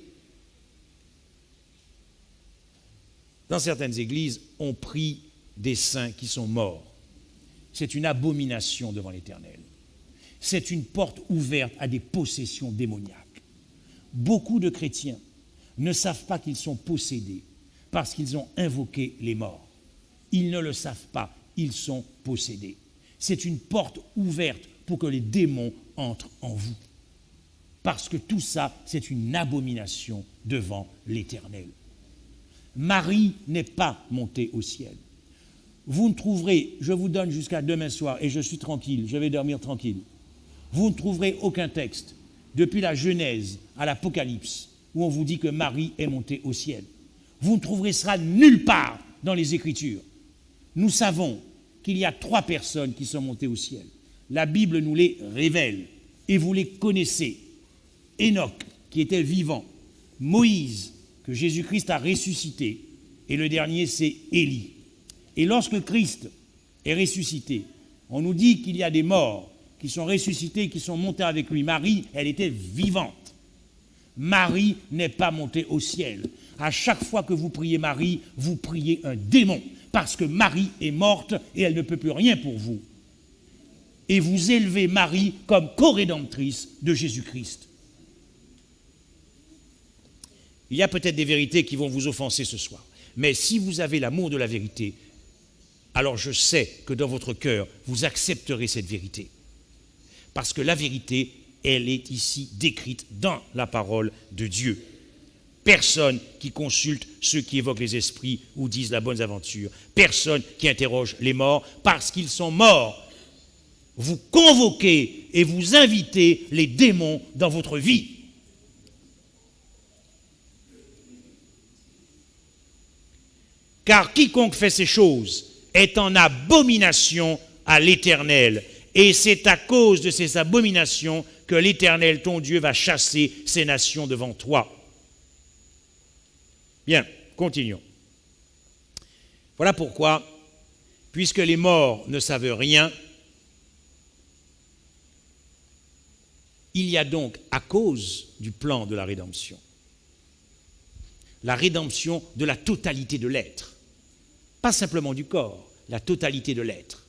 dans certaines églises, on prie des saints qui sont morts. C'est une abomination devant l'Éternel. C'est une porte ouverte à des possessions démoniaques. Beaucoup de chrétiens ne savent pas qu'ils sont possédés parce qu'ils ont invoqué les morts. Ils ne le savent pas, ils sont possédés. C'est une porte ouverte pour que les démons entrent en vous. Parce que tout ça, c'est une abomination devant l'Éternel. Marie n'est pas montée au ciel. Vous ne trouverez, je vous donne jusqu'à demain soir, et je suis tranquille, je vais dormir tranquille. Vous ne trouverez aucun texte, depuis la Genèse à l'Apocalypse, où on vous dit que Marie est montée au ciel. Vous ne trouverez cela nulle part dans les Écritures. Nous savons qu'il y a 3 personnes qui sont montées au ciel. La Bible nous les révèle, et vous les connaissez. Enoch, qui était vivant, Moïse, que Jésus-Christ a ressuscité, et le dernier, c'est Élie. Et lorsque Christ est ressuscité, on nous dit qu'il y a des morts qui sont ressuscités, qui sont montés avec lui. Marie, elle était vivante. Marie n'est pas montée au ciel. À chaque fois que vous priez Marie, vous priez un démon, parce que Marie est morte et elle ne peut plus rien pour vous. Et vous élevez Marie comme co-rédemptrice de Jésus-Christ. Il y a peut-être des vérités qui vont vous offenser ce soir. Mais si vous avez l'amour de la vérité, alors je sais que dans votre cœur, vous accepterez cette vérité. Parce que la vérité, elle est ici décrite dans la parole de Dieu. Personne qui consulte ceux qui évoquent les esprits ou disent la bonne aventure. Personne qui interroge les morts parce qu'ils sont morts. Vous convoquez et vous invitez les démons dans votre vie. Car quiconque fait ces choses est en abomination à l'Éternel. Et c'est à cause de ces abominations que l'Éternel, ton Dieu, va chasser ces nations devant toi. Bien, continuons. Voilà pourquoi, puisque les morts ne savent rien, il y a donc, à cause du plan de la rédemption de la totalité de l'être, pas simplement du corps, la totalité de l'être,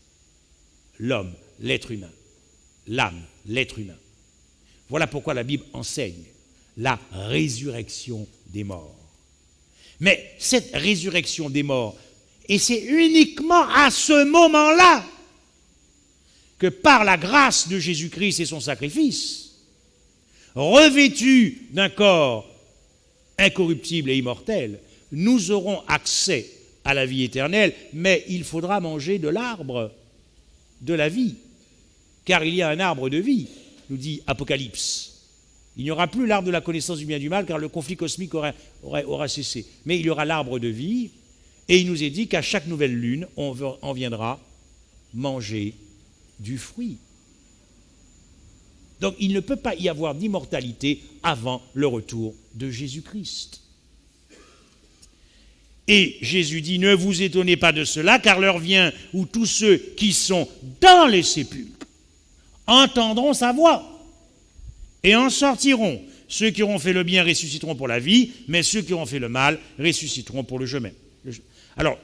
l'homme, l'être humain, l'âme, l'être humain. Voilà pourquoi la Bible enseigne la résurrection des morts. Mais cette résurrection des morts, et c'est uniquement à ce moment-là que par la grâce de Jésus-Christ et son sacrifice, revêtus d'un corps incorruptible et immortel, nous aurons accès à la vie éternelle, mais il faudra manger de l'arbre de la vie, car il y a un arbre de vie, nous dit Apocalypse. Il n'y aura plus l'arbre de la connaissance du bien et du mal, car le conflit cosmique aura cessé. Mais il y aura l'arbre de vie, et il nous est dit qu'à chaque nouvelle lune, on viendra manger du fruit. Donc il ne peut pas y avoir d'immortalité avant le retour de Jésus-Christ. Et Jésus dit, ne vous étonnez pas de cela, car l'heure vient où tous ceux qui sont dans les sépulcres entendront sa voix et en sortiront. Ceux qui auront fait le bien ressusciteront pour la vie, mais ceux qui auront fait le mal ressusciteront pour le jugement. Alors,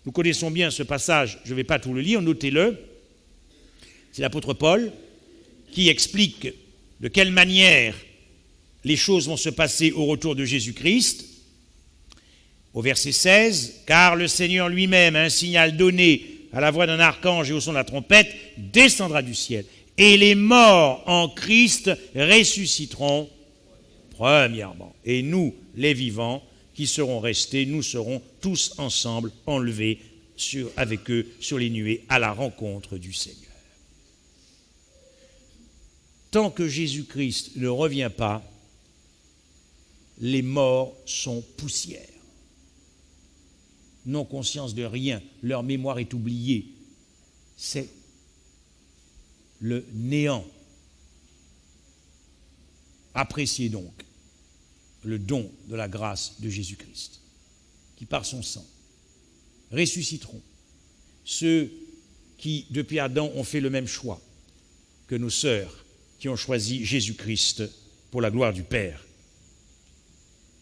nous connaissons bien ce passage, je ne vais pas tout le lire, notez-le. C'est l'apôtre Paul qui explique de quelle manière les choses vont se passer au retour de Jésus-Christ. Au verset 16, « Car le Seigneur lui-même, à un signal donné à la voix d'un archange et au son de la trompette, descendra du ciel. Et les morts en Christ ressusciteront premièrement. Et nous, les vivants, qui seront restés, nous serons tous ensemble enlevés avec eux sur les nuées à la rencontre du Seigneur. » Tant que Jésus-Christ ne revient pas, les morts sont poussière. N'ont conscience de rien, leur mémoire est oubliée. C'est le néant. Appréciez donc le don de la grâce de Jésus-Christ, qui par son sang ressusciteront ceux qui, depuis Adam, ont fait le même choix que nos sœurs qui ont choisi Jésus-Christ pour la gloire du Père.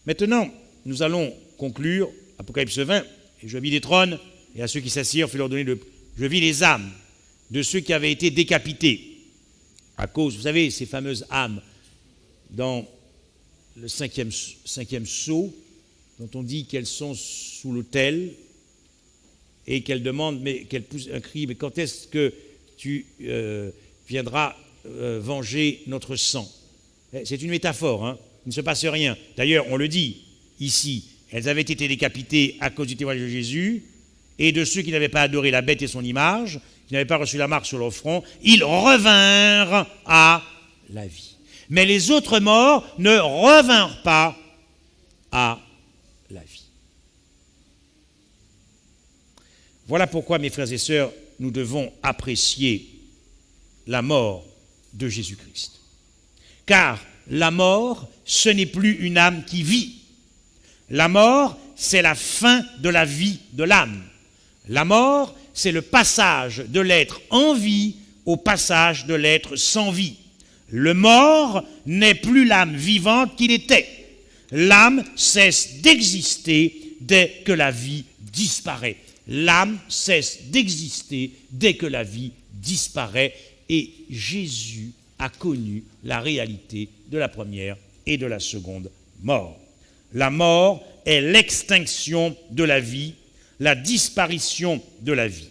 Maintenant, nous allons conclure Apocalypse 20. Et je vis les trônes, et à ceux qui s'assirent, fais leur donner je vis les âmes de ceux qui avaient été décapités à cause, vous savez, ces fameuses âmes dans le cinquième sceau, dont on dit qu'elles sont sous l'autel et qu'elles demandent, mais qu'elles poussent un cri, mais quand est-ce que tu viendras venger notre sang? C'est une métaphore, hein? Il ne se passe rien. D'ailleurs, on le dit ici, elles avaient été décapitées à cause du témoignage de Jésus et de ceux qui n'avaient pas adoré la bête et son image, qui n'avaient pas reçu la marque sur leur front, ils revinrent à la vie. Mais les autres morts ne revinrent pas à la vie. Voilà pourquoi, mes frères et sœurs, nous devons apprécier la mort de Jésus-Christ. Car la mort, ce n'est plus une âme qui vit. La mort, c'est la fin de la vie de l'âme. La mort, c'est le passage de l'être en vie au passage de l'être sans vie. Le mort n'est plus l'âme vivante qu'il était. L'âme cesse d'exister dès que la vie disparaît. L'âme cesse d'exister dès que la vie disparaît. Et Jésus a connu la réalité de la première et de la seconde mort. La mort est l'extinction de la vie, la disparition de la vie.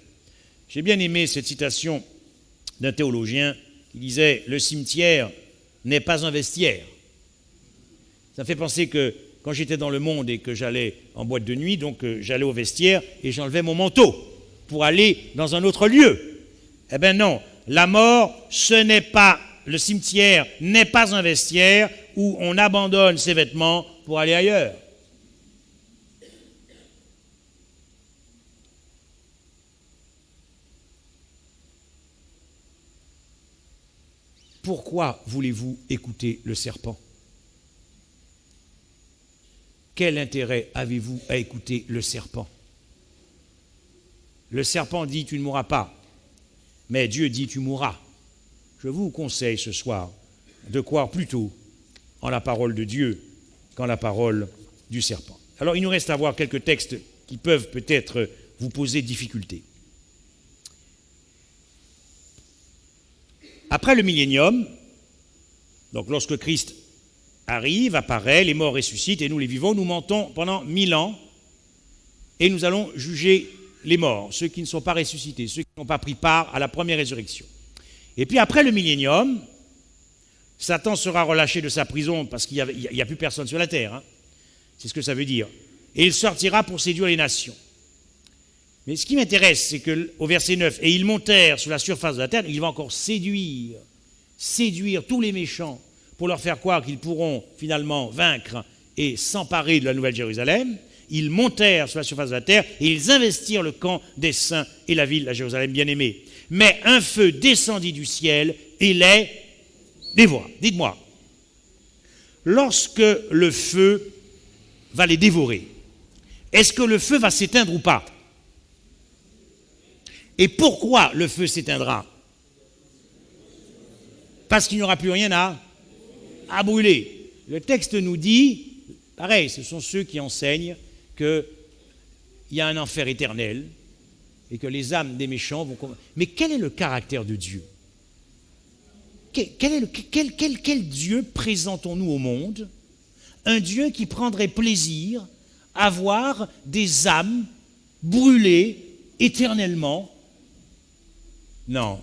J'ai bien aimé cette citation d'un théologien qui disait « Le cimetière n'est pas un vestiaire ». Ça me fait penser que quand j'étais dans le monde et que j'allais en boîte de nuit, donc j'allais au vestiaire et j'enlevais mon manteau pour aller dans un autre lieu. Eh bien non, la mort, le cimetière n'est pas un vestiaire où on abandonne ses vêtements pour aller ailleurs. Pourquoi voulez-vous écouter le serpent? Quel intérêt avez-vous à écouter le serpent? Le serpent dit « tu ne mourras pas », mais Dieu dit « tu mourras ». Je vous conseille ce soir de croire plutôt en la parole de Dieu qu'en la parole du serpent. Alors il nous reste à voir quelques textes qui peuvent peut-être vous poser difficulté. Après le millénium, donc lorsque Christ arrive, apparaît, les morts ressuscitent et nous les vivants, nous montons pendant 1000 ans et nous allons juger les morts, ceux qui ne sont pas ressuscités, ceux qui n'ont pas pris part à la première résurrection. Et puis après le millénium, Satan sera relâché de sa prison parce qu'il n'y a plus personne sur la terre. Hein. C'est ce que ça veut dire. Et il sortira pour séduire les nations. Mais ce qui m'intéresse, c'est qu'au verset 9, « Et ils montèrent sur la surface de la terre », il va encore séduire tous les méchants pour leur faire croire qu'ils pourront finalement vaincre et s'emparer de la Nouvelle Jérusalem. Ils montèrent sur la surface de la terre et ils investirent le camp des saints et la ville, la Jérusalem bien-aimée. mais un feu descendit du ciel et les dévora. Dites-moi, lorsque le feu va les dévorer, est-ce que le feu va s'éteindre ou pas? Et pourquoi le feu s'éteindra? Parce qu'il n'y aura plus rien à brûler. Le texte nous dit, pareil, ce sont ceux qui enseignent qu'il y a un enfer éternel et que les âmes des méchants vont... Mais quel est le caractère de Dieu? Quel Dieu présentons-nous au monde? Un Dieu qui prendrait plaisir à voir des âmes brûlées éternellement? Non,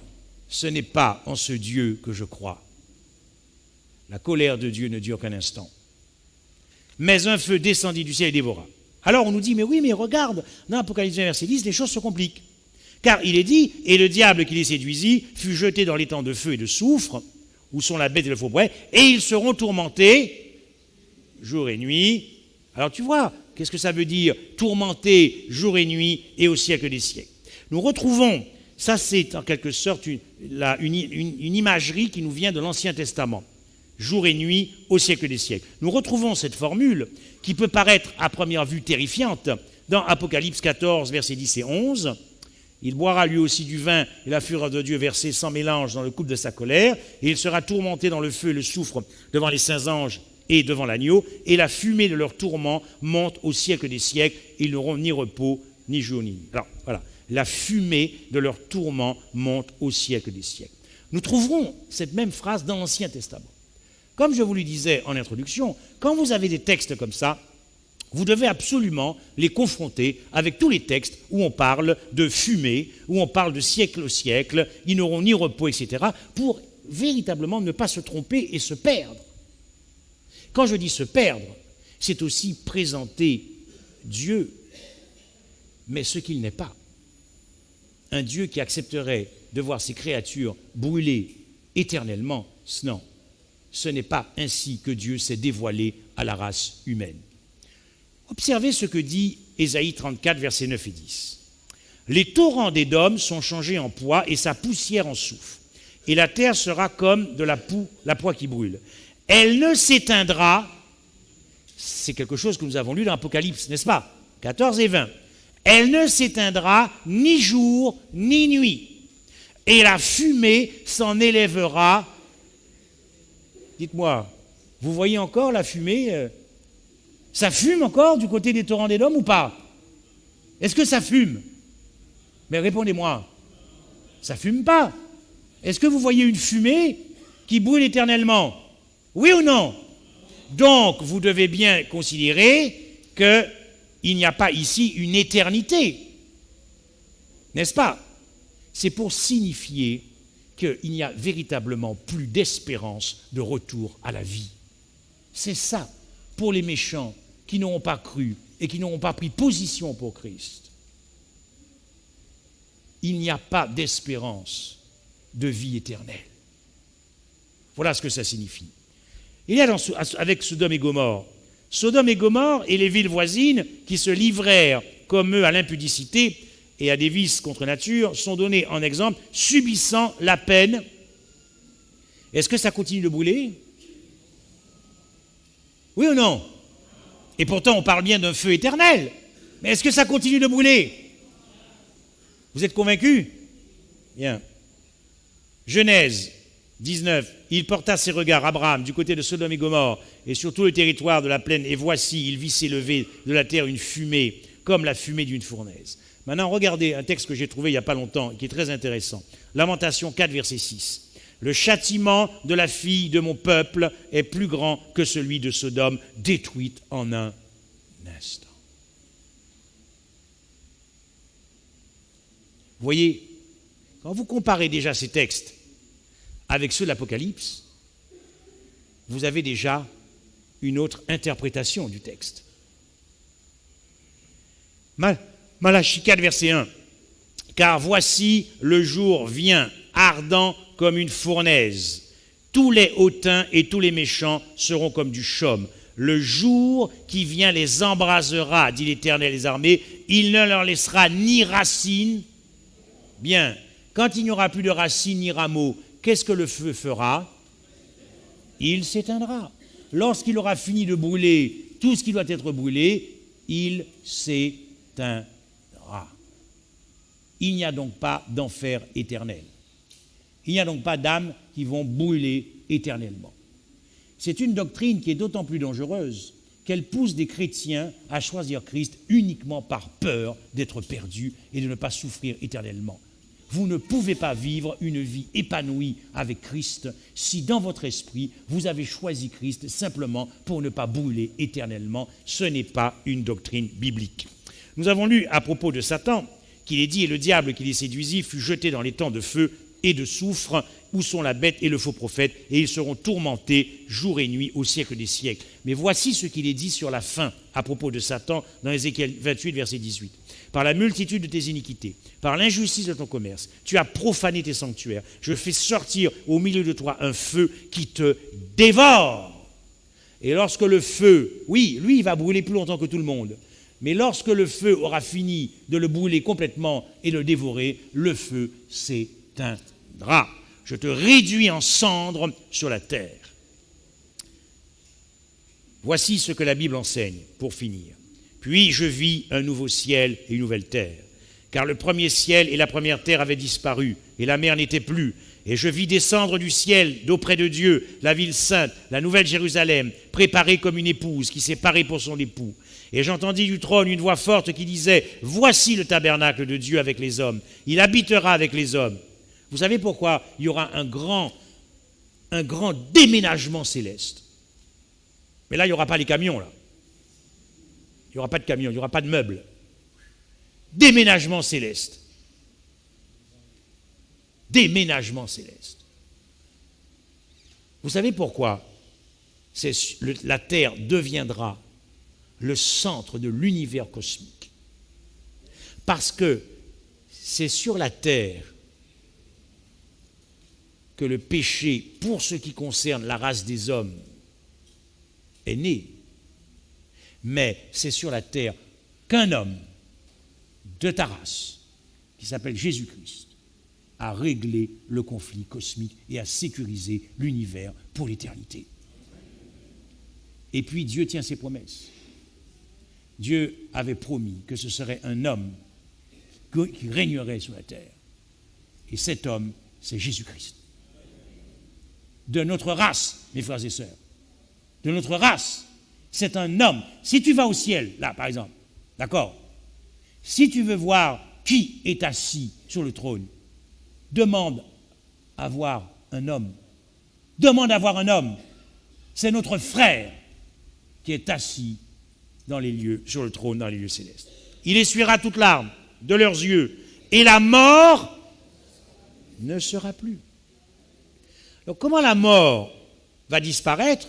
ce n'est pas en ce Dieu que je crois. La colère de Dieu ne dure qu'un instant. Mais un feu descendit du ciel et dévora. Alors on nous dit, mais oui, mais regarde, dans Apocalypse 1, verset 10, les choses se compliquent. Car il est dit, et le diable qui les séduisit fut jeté dans l'étang de feu et de soufre, où sont la bête et le faux prophète, et ils seront tourmentés jour et nuit. Alors tu vois, qu'est-ce que ça veut dire, tourmentés jour et nuit et au siècle des siècles? Nous retrouvons, ça c'est en quelque sorte une imagerie qui nous vient de l'Ancien Testament. Jour et nuit au siècle des siècles. Nous retrouvons cette formule qui peut paraître à première vue terrifiante dans Apocalypse 14, versets 10 et 11. Il boira lui aussi du vin et la fureur de Dieu versée sans mélange dans le coupe de sa colère, et il sera tourmenté dans le feu et le soufre devant les saints anges et devant l'agneau, et la fumée de leur tourment monte au siècle des siècles, ils n'auront ni repos, ni jour, ni nuit. Alors, voilà, la fumée de leur tourment monte au siècle des siècles. Nous trouverons cette même phrase dans l'Ancien Testament. Comme je vous le disais en introduction, quand vous avez des textes comme ça, vous devez absolument les confronter avec tous les textes où on parle de fumée, où on parle de siècle au siècle, ils n'auront ni repos, etc., pour véritablement ne pas se tromper et se perdre. Quand je dis se perdre, c'est aussi présenter Dieu, mais ce qu'il n'est pas. Un Dieu qui accepterait de voir ses créatures brûler éternellement, non. Ce n'est pas ainsi que Dieu s'est dévoilé à la race humaine. Observez ce que dit Ésaïe 34, versets 9 et 10. Les torrents d'Édom sont changés en poix et sa poussière en soufre. Et la terre sera comme de la poix qui brûle. Elle ne s'éteindra, c'est quelque chose que nous avons lu dans l'Apocalypse, n'est-ce pas? 14 et 20. Elle ne s'éteindra ni jour ni nuit. Et la fumée s'en élèvera. Dites-moi, vous voyez encore la fumée? Ça fume encore du côté des torrents d'Édom ou pas? Est-ce que ça fume? Mais répondez-moi, ça fume pas. Est-ce que vous voyez une fumée qui brûle éternellement? Oui ou non? Donc, vous devez bien considérer qu'il n'y a pas ici une éternité. N'est-ce pas? C'est pour signifier qu'il n'y a véritablement plus d'espérance de retour à la vie. C'est ça pour les méchants qui n'auront pas cru et qui n'auront pas pris position pour Christ. Il n'y a pas d'espérance de vie éternelle. Voilà ce que ça signifie. Il y a avec Sodome et Gomorrhe et les villes voisines qui se livrèrent comme eux à l'impudicité et à des vices contre nature sont donnés en exemple, subissant la peine. Est-ce que ça continue de brûler? Oui ou non? Et pourtant, on parle bien d'un feu éternel. Mais est-ce que ça continue de brûler? Vous êtes convaincus? Bien. Genèse 19. Il porta ses regards, Abraham, du côté de Sodome et Gomorrhe, et sur tout le territoire de la plaine, et voici, il vit s'élever de la terre une fumée, comme la fumée d'une fournaise. Maintenant, regardez un texte que j'ai trouvé il n'y a pas longtemps, qui est très intéressant. Lamentation 4, verset 6. Le châtiment de la fille de mon peuple est plus grand que celui de Sodome, détruite en un instant. Vous voyez, quand vous comparez déjà ces textes avec ceux de l'Apocalypse, vous avez déjà une autre interprétation du texte. Malachie 4, verset 1. Car voici le jour vient, ardent comme une fournaise. Tous les hautains et tous les méchants seront comme du chaume. Le jour qui vient les embrasera, dit l'Éternel des armées. Il ne leur laissera ni racine, bien, Quand il n'y aura plus de racines ni rameaux, qu'est-ce que le feu fera? Il s'éteindra. Lorsqu'il aura fini de brûler tout ce qui doit être brûlé, il s'éteindra. Il n'y a donc pas d'enfer éternel. Il n'y a donc pas d'âmes qui vont brûler éternellement. C'est une doctrine qui est d'autant plus dangereuse qu'elle pousse des chrétiens à choisir Christ uniquement par peur d'être perdus et de ne pas souffrir éternellement. Vous ne pouvez pas vivre une vie épanouie avec Christ si dans votre esprit, vous avez choisi Christ simplement pour ne pas brûler éternellement. Ce n'est pas une doctrine biblique. Nous avons lu à propos de Satan qu'il est dit « Et le diable qui les séduisit fut jeté dans les temps de feu et de soufre, où sont la bête et le faux prophète, et ils seront tourmentés jour et nuit au siècle des siècles. » Mais voici ce qu'il est dit sur la fin à propos de Satan dans Ézéchiel 28, verset 18. « Par la multitude de tes iniquités, par l'injustice de ton commerce, tu as profané tes sanctuaires. Je fais sortir au milieu de toi un feu qui te dévore. » Et lorsque le feu, oui, lui, il va brûler plus longtemps que tout le monde, mais lorsque le feu aura fini de le brûler complètement et de le dévorer, le feu s'éteindra. Je te réduis en cendres sur la terre. Voici ce que la Bible enseigne, pour finir. Puis je vis un nouveau ciel et une nouvelle terre, car le premier ciel et la première terre avaient disparu, et la mer n'était plus. Et je vis descendre du ciel, d'auprès de Dieu, la ville sainte, la nouvelle Jérusalem, préparée comme une épouse qui s'est parée pour son époux. Et j'entendis du trône une voix forte qui disait « Voici le tabernacle de Dieu avec les hommes. Il habitera avec les hommes. » Vous savez pourquoi il y aura un grand déménagement céleste? Mais là, il n'y aura pas les camions, là. Il n'y aura pas de camions, il n'y aura pas de meubles. Déménagement céleste. Déménagement céleste. Vous savez pourquoi la Terre deviendra le centre de l'univers cosmique? Parce que c'est sur la Terre que le péché, pour ce qui concerne la race des hommes, est né. Mais c'est sur la terre qu'un homme de ta race, qui s'appelle Jésus-Christ, a réglé le conflit cosmique et a sécurisé l'univers pour l'éternité. Et puis Dieu tient ses promesses. Dieu avait promis que ce serait un homme qui régnerait sur la terre. Et cet homme, c'est Jésus-Christ. De notre race, mes frères et sœurs, de notre race, c'est un homme. Si tu vas au ciel, là par exemple, d'accord, si tu veux voir qui est assis sur le trône, demande à voir un homme. Demande à voir un homme. C'est notre frère qui est assis dans les lieux, sur le trône, dans les lieux célestes. Il essuiera toute larme de leurs yeux, et la mort ne sera plus. Donc comment la mort va disparaître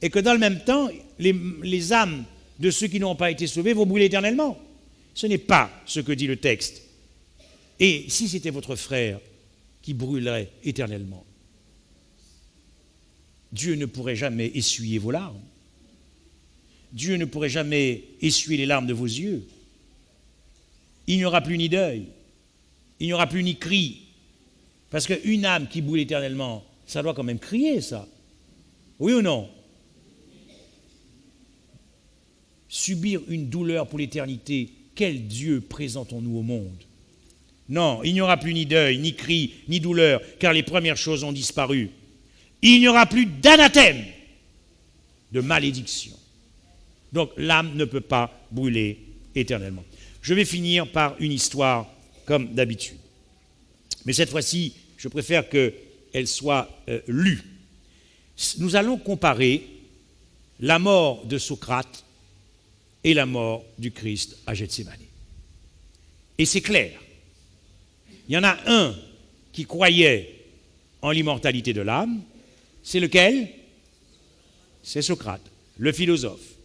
et que dans le même temps, les âmes de ceux qui n'ont pas été sauvés vont brûler éternellement? Ce n'est pas ce que dit le texte. Et si c'était votre frère qui brûlerait éternellement, Dieu ne pourrait jamais essuyer vos larmes. Dieu ne pourrait jamais essuyer les larmes de vos yeux. Il n'y aura plus ni deuil, il n'y aura plus ni cri. Parce qu'une âme qui brûle éternellement, ça doit quand même crier, ça. Oui ou non? Subir une douleur pour l'éternité, quel Dieu présentons-nous au monde? Non, il n'y aura plus ni deuil, ni cri, ni douleur, car les premières choses ont disparu. Il n'y aura plus d'anathème, de malédiction. Donc l'âme ne peut pas brûler éternellement. Je vais finir par une histoire comme d'habitude. Mais cette fois-ci, je préfère qu'elle soit lue. Nous allons comparer la mort de Socrate et la mort du Christ à Gethsémani. Et c'est clair. Il y en a un qui croyait en l'immortalité de l'âme. C'est lequel? C'est Socrate, le philosophe.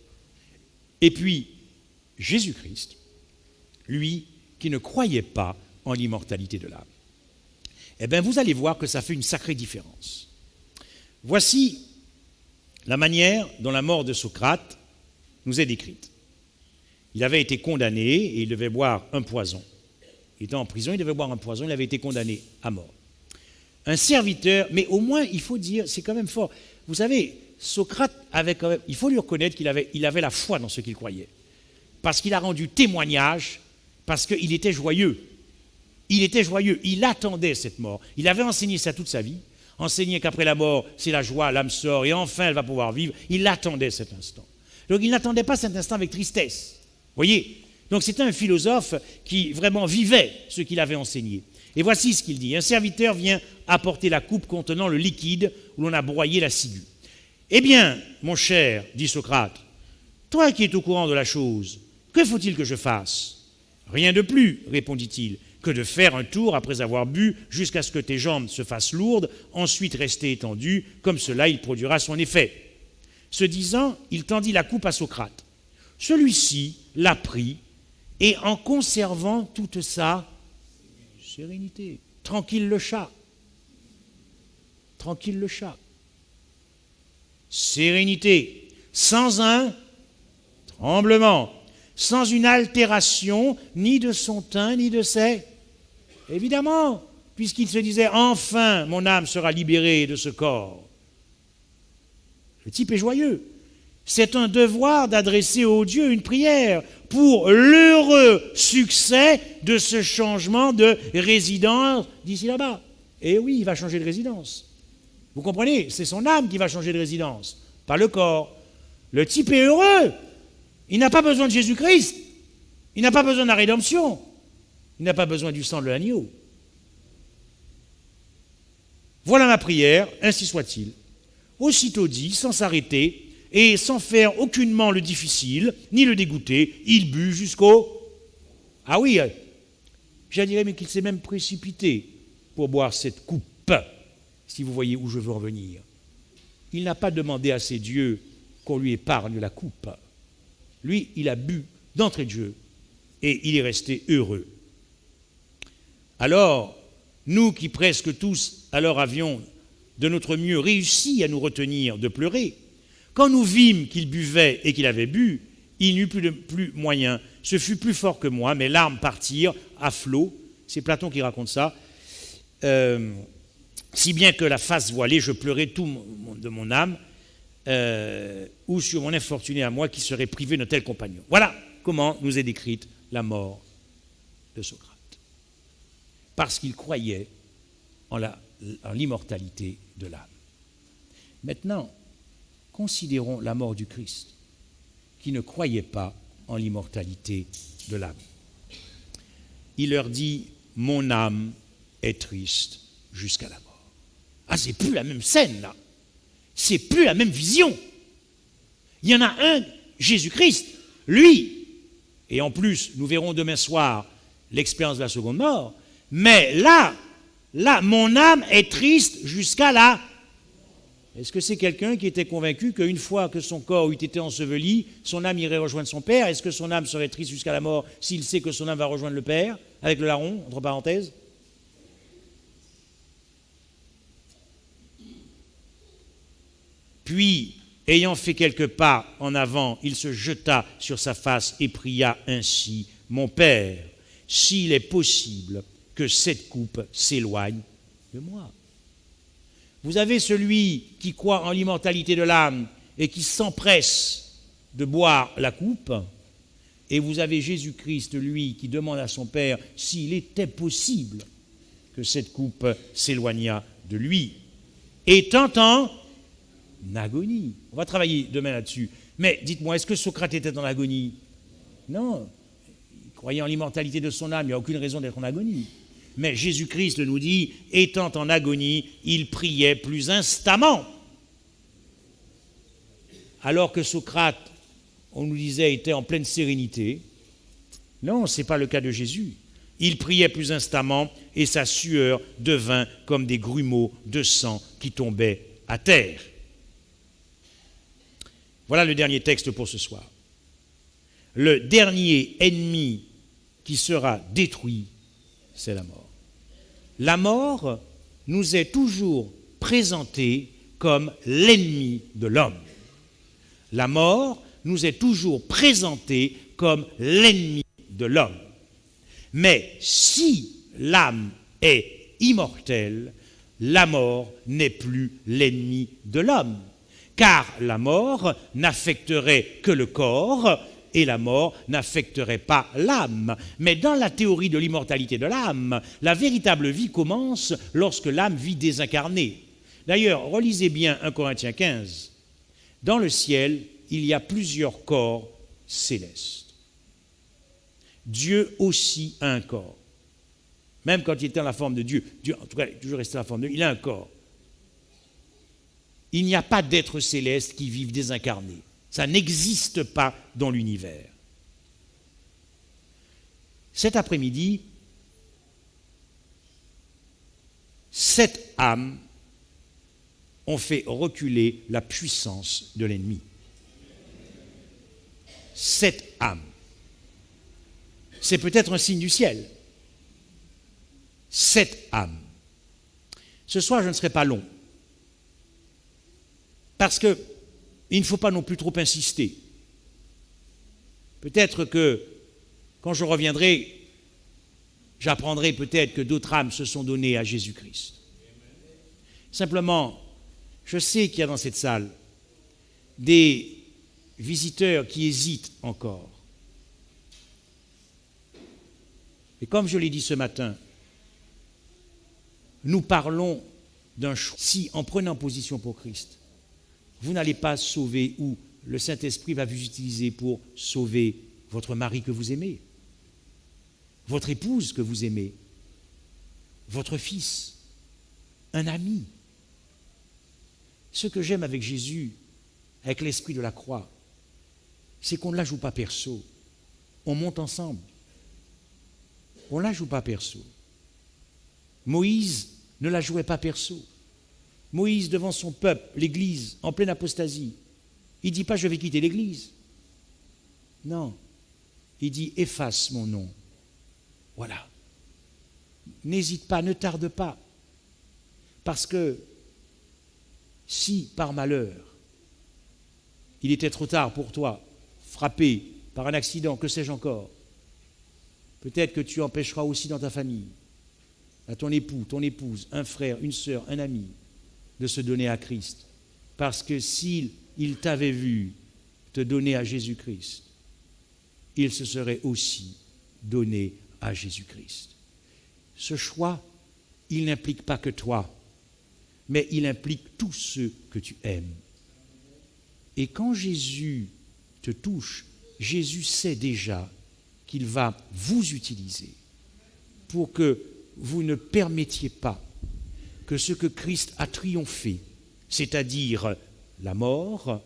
Et puis, Jésus-Christ, lui, qui ne croyait pas en l'immortalité de l'âme. Eh bien, vous allez voir que ça fait une sacrée différence. Voici la manière dont la mort de Socrate nous est décrite. Il avait été condamné et il devait boire un poison. Il était en prison, il devait boire un poison, il avait été condamné à mort. Un serviteur, mais au moins, il faut dire, c'est quand même fort. Vous savez, Socrate avait quand même, il faut lui reconnaître qu'il avait la foi dans ce qu'il croyait. Parce qu'il a rendu témoignage, parce qu'il était joyeux. Il était joyeux, il attendait cette mort. Il avait enseigné ça toute sa vie, enseigné qu'après la mort, c'est la joie, l'âme sort, et enfin elle va pouvoir vivre. Il attendait cet instant. Donc il n'attendait pas cet instant avec tristesse. Vous voyez ? Donc c'était un philosophe qui vraiment vivait ce qu'il avait enseigné. Et voici ce qu'il dit. Un serviteur vient apporter la coupe contenant le liquide où l'on a broyé la ciguë. Eh bien, mon cher, dit Socrate, toi qui es au courant de la chose, que faut-il que je fasse ? Rien de plus, répondit-il, que de faire un tour après avoir bu jusqu'à ce que tes jambes se fassent lourdes, ensuite rester étendues, comme cela il produira son effet. Ce disant, il tendit la coupe à Socrate. Celui-ci l'a pris et en conservant toute sa sérénité. Tranquille le chat. Tranquille le chat. Sérénité. Sans un tremblement. Sans une altération, ni de son teint, ni de ses... Évidemment, puisqu'il se disait, enfin, mon âme sera libérée de ce corps. Le type est joyeux. C'est un devoir d'adresser au Dieu une prière pour l'heureux succès de ce changement de résidence d'ici là-bas. Et oui, il va changer de résidence. Vous comprenez ? C'est son âme qui va changer de résidence, pas le corps. Le type est heureux. Il n'a pas besoin de Jésus-Christ. Il n'a pas besoin de la rédemption. Il n'a pas besoin du sang de l'agneau. Voilà ma prière, ainsi soit-il. Aussitôt dit, sans s'arrêter, et sans faire aucunement le difficile, ni le dégoûter, il but jusqu'au... Ah oui, je dirais mais qu'il s'est même précipité pour boire cette coupe, si vous voyez où je veux en venir. Il n'a pas demandé à ses dieux qu'on lui épargne la coupe. Lui, il a bu d'entrée de jeu, et il est resté heureux. Alors, nous qui presque tous alors avions de notre mieux réussi à nous retenir de pleurer, quand nous vîmes qu'il buvait et qu'il avait bu, il n'eut plus moyen. Ce fut plus fort que moi, mes larmes partirent à flot. C'est Platon qui raconte ça. Si bien que la face voilée, je pleurais tout de mon âme, ou sur mon infortuné à moi qui serait privé d'un tel compagnon. Voilà comment nous est décrite la mort de Socrate. Parce qu'il croyait en l'immortalité de l'âme. Maintenant, considérons la mort du Christ, qui ne croyait pas en l'immortalité de l'âme. Il leur dit « Mon âme est triste jusqu'à la mort ». Ah, c'est plus la même scène, là. C'est plus la même vision. Il y en a un, Jésus-Christ, lui, et en plus, nous verrons demain soir l'expérience de la seconde mort, mais là, mon âme est triste jusqu'à la... Est-ce que c'est quelqu'un qui était convaincu qu'une fois que son corps eût été enseveli, son âme irait rejoindre son Père? Est-ce que son âme serait triste jusqu'à la mort s'il sait que son âme va rejoindre le Père, avec le larron, entre parenthèses? Puis, ayant fait quelques pas en avant, il se jeta sur sa face et pria ainsi, « Mon Père, s'il est possible que cette coupe s'éloigne de moi. » Vous avez celui qui croit en l'immortalité de l'âme et qui s'empresse de boire la coupe, et vous avez Jésus-Christ, lui, qui demande à son Père s'il était possible que cette coupe s'éloignât de lui, étant en agonie. On va travailler demain là-dessus. Mais dites-moi, est-ce que Socrate était en agonie? Non. Il croyait en l'immortalité de son âme, il n'y a aucune raison d'être en agonie. Mais Jésus-Christ nous dit, étant en agonie, il priait plus instamment. Alors que Socrate, on nous disait, était en pleine sérénité. Non, ce n'est pas le cas de Jésus. Il priait plus instamment et sa sueur devint comme des grumeaux de sang qui tombaient à terre. Voilà le dernier texte pour ce soir. Le dernier ennemi qui sera détruit, c'est la mort. La mort nous est toujours présentée comme l'ennemi de l'homme. La mort nous est toujours présentée comme l'ennemi de l'homme. Mais si l'âme est immortelle, la mort n'est plus l'ennemi de l'homme, car la mort n'affecterait que le corps et la mort n'affecterait pas l'âme. Mais dans la théorie de l'immortalité de l'âme, la véritable vie commence lorsque l'âme vit désincarnée. D'ailleurs, relisez bien 1 Corinthiens 15. Dans le ciel, il y a plusieurs corps célestes. Dieu aussi a un corps. Même quand il était dans la forme de Dieu, Dieu en tout cas, il est toujours resté dans la forme de Dieu, il a un corps. Il n'y a pas d'êtres célestes qui vivent désincarnés. Ça n'existe pas dans l'univers. Cet après-midi, 7 âmes ont fait reculer la puissance de l'ennemi. 7 âmes. C'est peut-être un signe du ciel. 7 âmes. Ce soir, je ne serai pas long. Parce qu'il ne faut pas non plus trop insister. Peut-être que, quand je reviendrai, j'apprendrai peut-être que d'autres âmes se sont données à Jésus-Christ. Simplement, je sais qu'il y a dans cette salle des visiteurs qui hésitent encore. Et comme je l'ai dit ce matin, nous parlons d'un choix. Si, en prenant position pour Christ, vous n'allez pas sauver ou le Saint-Esprit va vous utiliser pour sauver votre mari que vous aimez, votre épouse que vous aimez, votre fils, un ami. Ce que j'aime avec Jésus, avec l'esprit de la croix, c'est qu'on ne la joue pas perso. On monte ensemble. On ne la joue pas perso. Moïse ne la jouait pas perso. Moïse, devant son peuple, l'Église, en pleine apostasie, il ne dit pas « je vais quitter l'Église ». Non, il dit « efface mon nom ». Voilà. N'hésite pas, ne tarde pas. Parce que si, par malheur, il était trop tard pour toi, frappé par un accident, que sais-je encore, peut-être que tu empêcheras aussi dans ta famille, à ton époux, ton épouse, un frère, une sœur, un ami, de se donner à Christ. Parce que s'il t'avait vu te donner à Jésus-Christ, il se serait aussi donné à Jésus-Christ. Ce choix, il n'implique pas que toi, mais il implique tous ceux que tu aimes. Et quand Jésus te touche, Jésus sait déjà qu'il va vous utiliser pour que vous ne permettiez pas que ce que Christ a triomphé, c'est-à-dire la mort,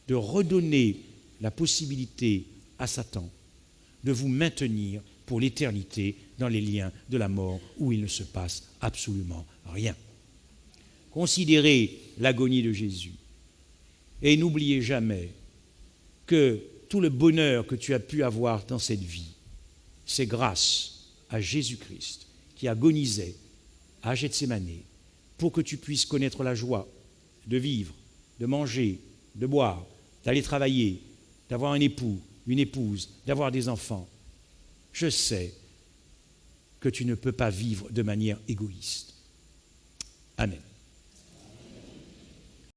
de redonner la possibilité à Satan de vous maintenir pour l'éternité dans les liens de la mort où il ne se passe absolument rien. Considérez l'agonie de Jésus et n'oubliez jamais que tout le bonheur que tu as pu avoir dans cette vie, c'est grâce à Jésus-Christ qui agonisait à Gethsémane pour que tu puisses connaître la joie de vivre, de manger, de boire, d'aller travailler, d'avoir un époux, une épouse, d'avoir des enfants. Je sais que tu ne peux pas vivre de manière égoïste. Amen.